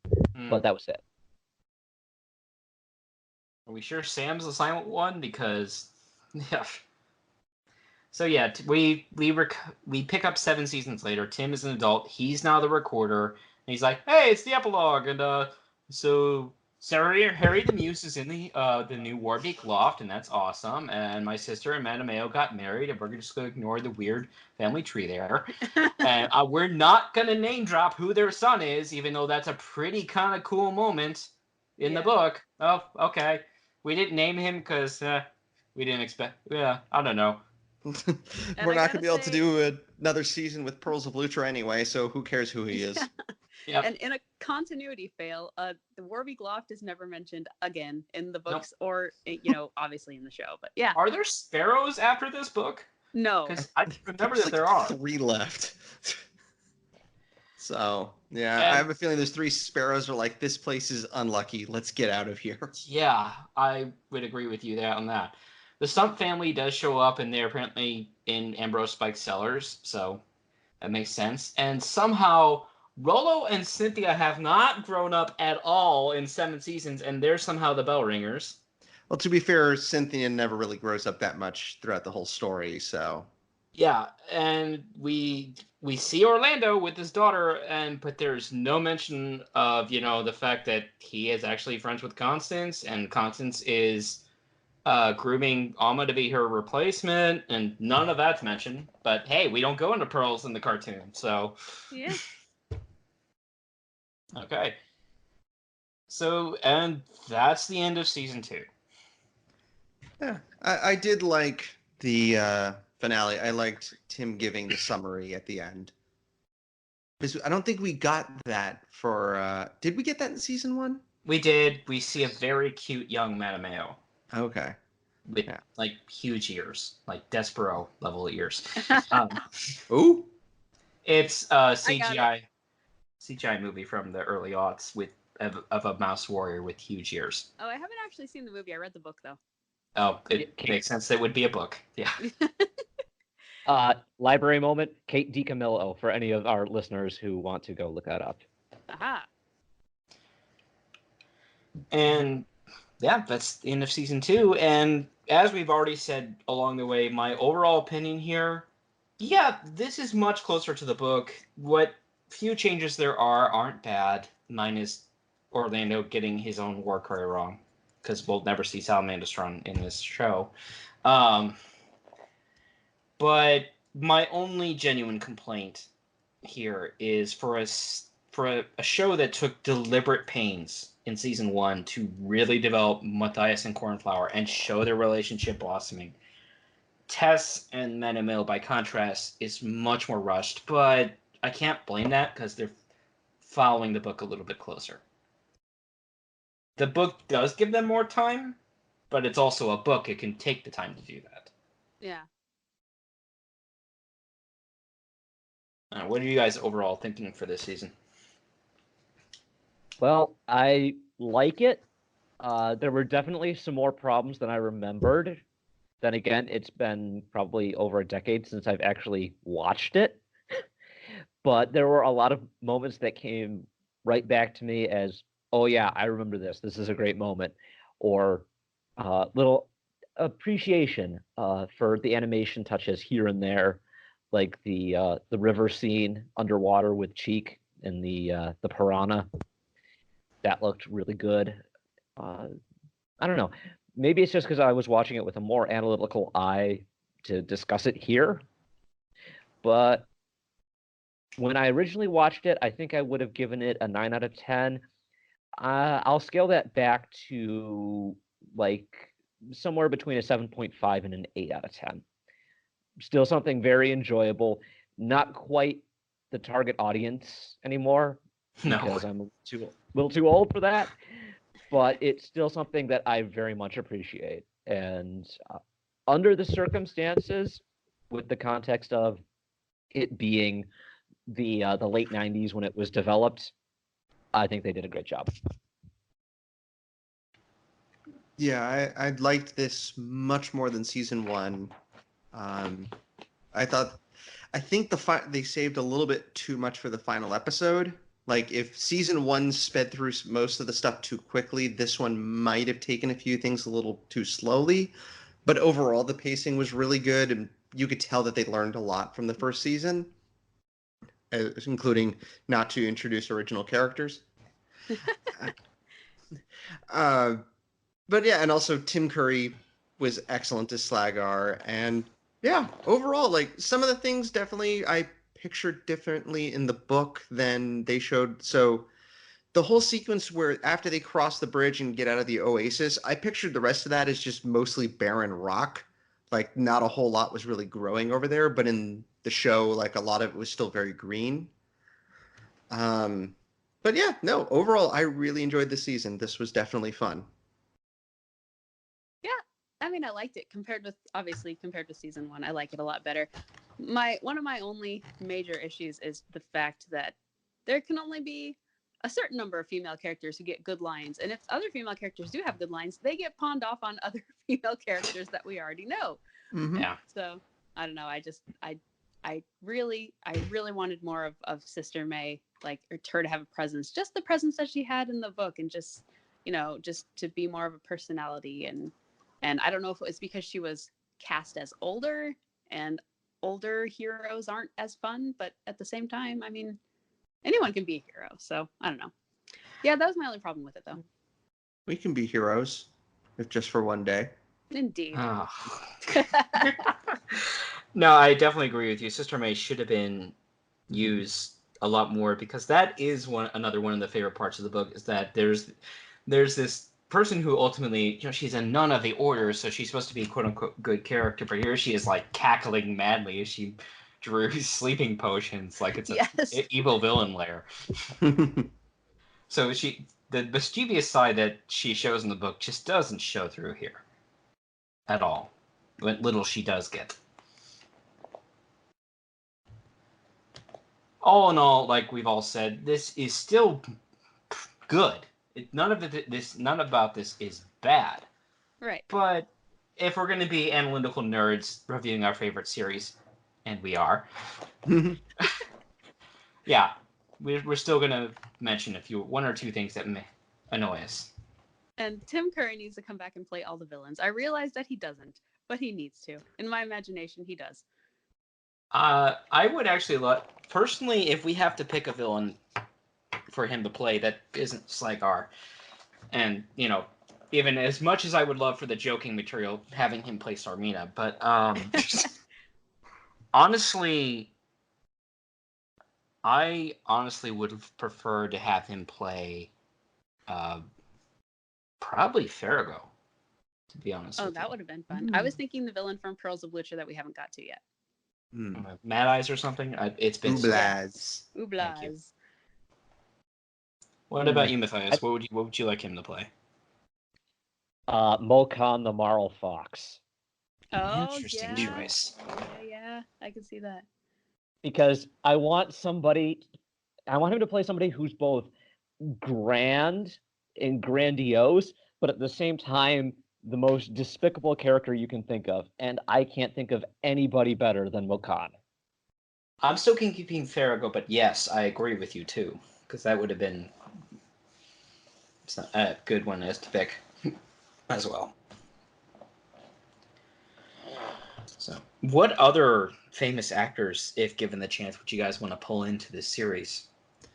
but that was it. Are we sure Sam's the silent one? Because, yeah. So yeah, we pick up 7 seasons later. Tim is an adult. He's now the recorder. And he's like, hey, it's the epilogue. And so Harry the Muse is in the new Warbeak loft, and that's awesome. And my sister and Mattimeo got married, and we're just going to ignore the weird family tree there. And we're not going to name drop who their son is, even though that's a pretty kind of cool moment in the book. Oh, okay. We didn't name him because we didn't expect. Yeah, I don't know. We're not going to be able to do another season with Pearls of Lutra anyway, so who cares who he is? Yep. And in a continuity fail, the Warbeak Loft is never mentioned again in the books or, obviously in the show. But yeah. Are there sparrows after this book? No. Because I remember that there are 3 left. So, yeah, I have a feeling those 3 sparrows are like, this place is unlucky. Let's get out of here. Yeah, I would agree with you on that. The Stump family does show up, and they're apparently in Ambrose Spike's cellars, so that makes sense. And somehow, Rolo and Cynthia have not grown up at all in 7 seasons, and they're somehow the bell ringers. Well, to be fair, Cynthia never really grows up that much throughout the whole story, so... Yeah, and we see Orlando with his daughter, but there's no mention of, the fact that he is actually friends with Constance, and Constance is grooming Alma to be her replacement, and none of that's mentioned. But hey, we don't go into pearls in the cartoon, so... Yeah. Okay. So, and that's the end of season 2. Yeah, I did like the finale. I liked Tim giving the summary at the end. Because I don't think we got that for... did we get that in season 1? We did. We see a very cute young Mattimeo. Okay. With, huge ears. Like, Despero level ears. Ooh? It's a CGI movie from the early aughts of a mouse warrior with huge ears. Oh, I haven't actually seen the movie. I read the book, though. Oh, it makes sense that it would be a book. Yeah. Library moment, Kate DiCamillo, for any of our listeners who want to go look that up. Aha. And yeah, that's the end of season 2. And as we've already said along the way, my overall opinion here, yeah, this is much closer to the book. What few changes there aren't bad, minus Orlando getting his own war cry wrong, because we'll never see Salamandastron in this show. But my only genuine complaint here is for a show that took deliberate pains in season 1 to really develop Matthias and Cornflower and show their relationship blossoming. Tess and Mattimeo, by contrast, is much more rushed, but I can't blame that because they're following the book a little bit closer. The book does give them more time, but it's also a book. It can take the time to do that. Yeah. What are you guys overall thinking for this season? Well, I like it. There were definitely some more problems than I remembered. Then again, it's been probably over a decade since I've actually watched it. But there were a lot of moments that came right back to me as, oh yeah, I remember this. This is a great moment. Or little appreciation for the animation touches here and there, like the river scene underwater with Cheek and the piranha. That looked really good. I don't know. Maybe it's just because I was watching it with a more analytical eye to discuss it here. But when I originally watched it, I think I would have given it a 9 out of 10. I'll scale that back to like somewhere between a 7.5 and an 8 out of 10. Still something very enjoyable. Not quite the target audience anymore because I'm a little too old for that. But it's still something that I very much appreciate. And under the circumstances, with the context of it being the late 90s when it was developed, I think they did a great job. Yeah, I liked this much more than season 1. I think they saved a little bit too much for the final episode. Like, if season 1 sped through most of the stuff too quickly, this one might have taken a few things a little too slowly. But overall, the pacing was really good, and you could tell that they learned a lot from the first season, including not to introduce original characters. But yeah, and also Tim Curry was excellent as Slagar, and yeah, overall, like, some of the things definitely I pictured differently in the book than they showed. So the whole sequence where after they cross the bridge and get out of the oasis, I pictured the rest of that as just mostly barren rock. Like, not a whole lot was really growing over there, but in the show, like, a lot of it was still very green. But yeah, no, overall, I really enjoyed the season. This was definitely fun. Yeah, I mean, I liked it compared with season 1. I like it a lot better. One of my only major issues is the fact that there can only be a certain number of female characters who get good lines, and if other female characters do have good lines, they get pawned off on other female characters that we already know. Mm-hmm. Yeah. So I don't know. I really wanted more of Sister May, like, or her to have a presence, just the presence that she had in the book, and just just to be more of a personality. And I don't know if it was because she was cast as older, and older heroes aren't as fun, but at the same time, I mean, anyone can be a hero. So I don't know. Yeah, that was my only problem with it, though. We can be heroes, if just for one day. Indeed. Oh. No, I definitely agree with you. Sister May should have been used a lot more, because that is another one of the favorite parts of the book, is that there's this person who ultimately, she's a nun of the order, so she's supposed to be quote unquote good character, but here she is like cackling madly as she drew sleeping potions like it's an evil villain lair. So the mischievous side that she shows in the book just doesn't show through here at all. What little she does get. All in all, like we've all said, this is still good. None about this is bad. Right. But if we're going to be analytical nerds reviewing our favorite series, and we are, yeah, we're still going to mention one or two things that may annoy us. And Tim Curry needs to come back and play all the villains. I realize that he doesn't, but he needs to. In my imagination, he does. I would actually personally, if we have to pick a villain for him to play that isn't Slygar, and even as much as I would love for the joking material, having him play Sarmina, but honestly, I honestly would have preferred to have him play probably Farrago, to be honest. Oh, that would have been fun. I was thinking the villain from Pearls of Lucha that we haven't got to yet. Mad Eyes or something. It's been Ublaz. Ublaz. What about you, Matthias? What would you like him to play? Mokan the Marl Fox. Oh, Interesting yeah. choice. Yeah, I can see that. Because I want him to play somebody who's both grand and grandiose, but at the same time, the most despicable character you can think of. And I can't think of anybody better than Mokan. I'm still keeping Farrago, but yes, I agree with you too, because that would have been a good one as to pick as well. So, what other famous actors, if given the chance, would you guys want to pull into this series?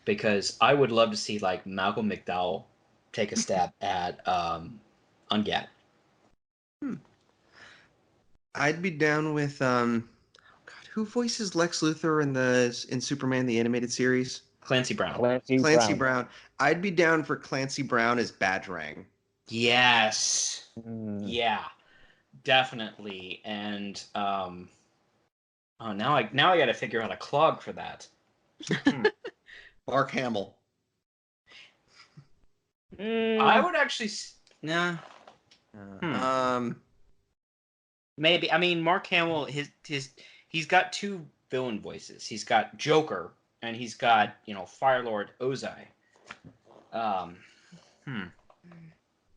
Because I would love to see like Malcolm McDowell take a stab at Ungat. I'd be down with who voices Lex Luthor in Superman the animated series? Clancy Brown. Clancy Brown. I'd be down for Clancy Brown as Badrang. Yes. Yeah. Definitely. And now I got to figure out a clog for that. Mark Hamill. I would actually maybe. I mean, Mark Hamill, he's got two villain voices. He's got Joker, and he's got Firelord Ozai.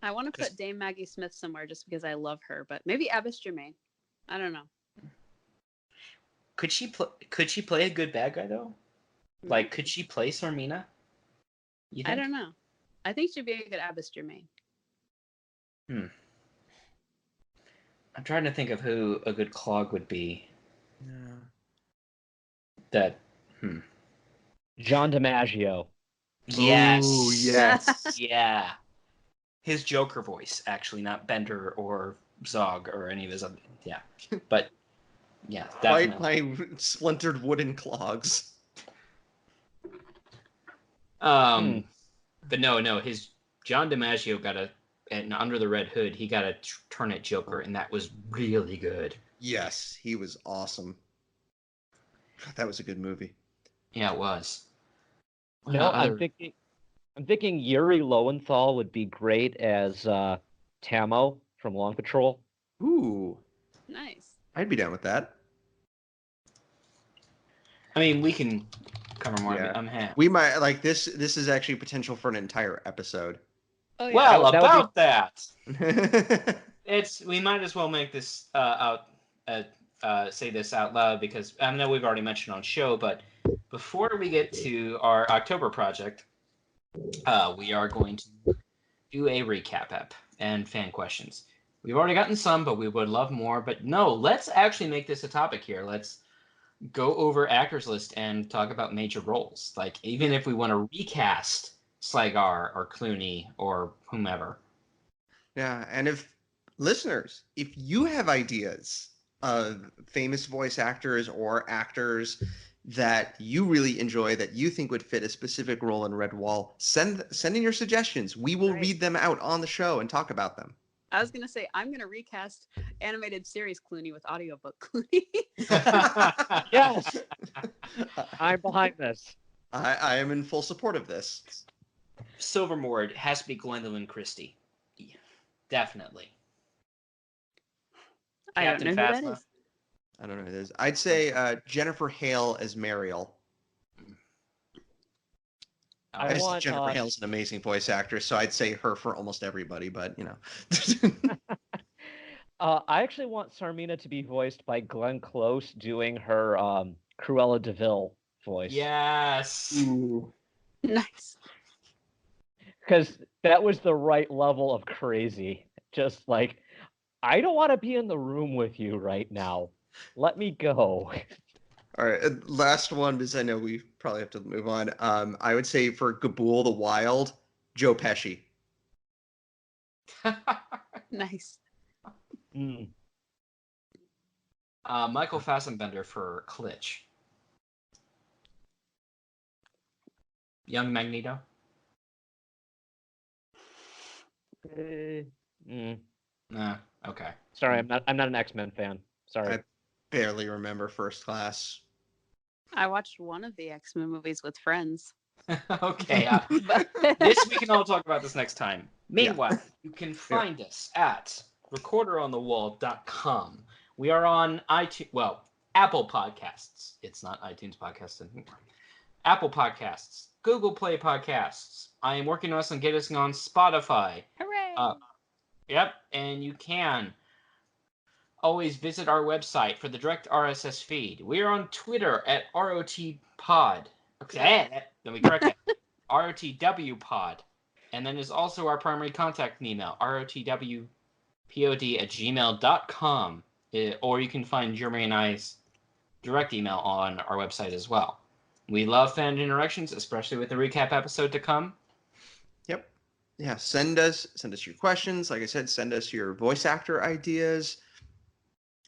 I want to put Dame Maggie Smith somewhere just because I love her, but maybe Abbas Jermaine. I don't know. Could she play a good bad guy though? Like, could she play Sarmina? I don't know. I think she'd be a good Abbas Jermaine. I'm trying to think of who a good clog would be. John DiMaggio. Yes. Ooh, yes. Yeah. His Joker voice, actually, not Bender or Zog or any of his other. Yeah. But, yeah, definitely. My splintered wooden clogs. But no, his John DiMaggio and Under the Red Hood, he got a turn at Joker, and that was really good. Yes, he was awesome. That was a good movie. Yeah, it was. I'm thinking Yuri Lowenthal would be great as Tamo from Long Patrol. Ooh. Nice. I'd be down with that. I mean, we can cover more of it. I'm happy. We might like this is actually potential for an entire episode. Oh, yeah. Well, we might as well make this say this out loud, because I know we've already mentioned on show, but before we get to our October project, we are going to do a recap ep and fan questions. We've already gotten some, but we would love more. But no, let's actually make this a topic here. Let's go over actors list and talk about major roles. Like, even if we want to recast Slygar or Clooney or whomever. Yeah, and if you have ideas of famous voice actors or actors that you really enjoy that you think would fit a specific role in Redwall, send in your suggestions. We will read them out on the show and talk about them. I was gonna say I'm gonna recast animated series Clooney with audiobook Clooney. Yes, I'm behind this. I am in full support of this. Silvermord has to be Gwendolyn Christie. Yeah, definitely. I don't know who that is. I don't know who it is. I'd say Jennifer Hale as Mariel. Jennifer Hale's an amazing voice actress, so I'd say her for almost everybody, but I actually want Sarmina to be voiced by Glenn Close doing her Cruella de Vil voice. Yes. Ooh. Nice. Because That was the right level of crazy. Just like, I don't want to be in the room with you right now. Let me go. All right, last one, because I know we probably have to move on. I would say for Gabul the Wild, Joe Pesci. Nice. Mm. Michael Fassbender for Klitsch. Young Magneto. Nah, okay. Sorry, I'm not an X-Men fan. Sorry. I barely remember First Class. I watched one of the X-Men movies with friends. Okay. This we can all talk about this next time. Meanwhile, you can find us at recorderonthewall.com. We are on iTunes, well, Apple Podcasts. It's not iTunes Podcasts anymore. Apple Podcasts, Google Play Podcasts. I am working on us on getting us on Spotify. Hooray! Yep, and you can always visit our website for the direct RSS feed. We are on Twitter at ROTPod. Okay, let me correct that. ROTWPod. And then there's also our primary contact email, rotwpod@gmail.com. Or you can find Jeremy and I's direct email on our website as well. We love fan interactions, especially with the recap episode to come. Yep. Yeah, send us your questions. Like I said, send us your voice actor ideas.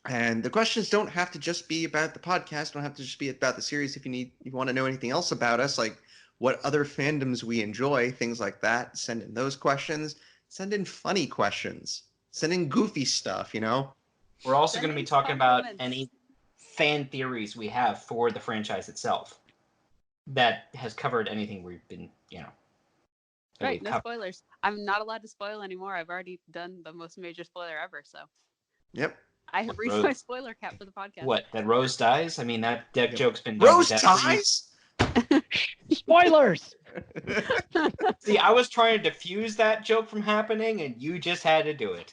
And the questions don't have to just be about the podcast, don't have to just be about the series. If you want to know anything else about us, like what other fandoms we enjoy, things like that, send in those questions. Send in funny questions. Send in goofy stuff, We're also going to be talking about compliments. any fan theories we have for the franchise itself that has covered anything we've been, Right, no spoilers. I'm not allowed to spoil anymore. I've already done the most major spoiler ever, so. Yep. I have reached my spoiler cap for the podcast. What, that Rose dies? I mean, that joke's been done. Rose dies? Spoilers! See, I was trying to diffuse that joke from happening, and you just had to do it.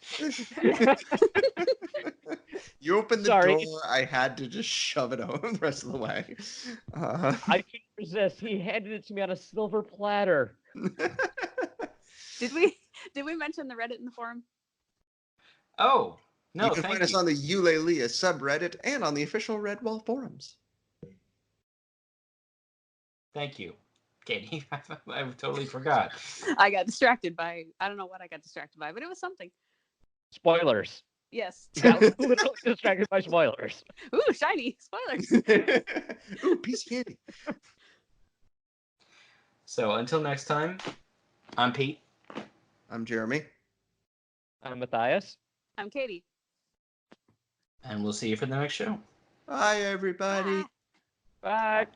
You opened the door, I had to just shove it home the rest of the way. I couldn't resist. He handed it to me on a silver platter. Did we mention the Reddit in the forum? Oh, no, you can find us on the Eulelia subreddit and on the official Redwall forums. Thank you, Katie. I totally forgot. I got distracted by, I don't know what I got distracted by, but it was something. Spoilers. Yes. I was literally distracted by spoilers. Ooh, shiny. Spoilers. Ooh, piece of candy. So until next time, I'm Pete. I'm Jeremy. I'm Matthias. I'm Katie. And we'll see you for the next show. Bye, everybody. Bye.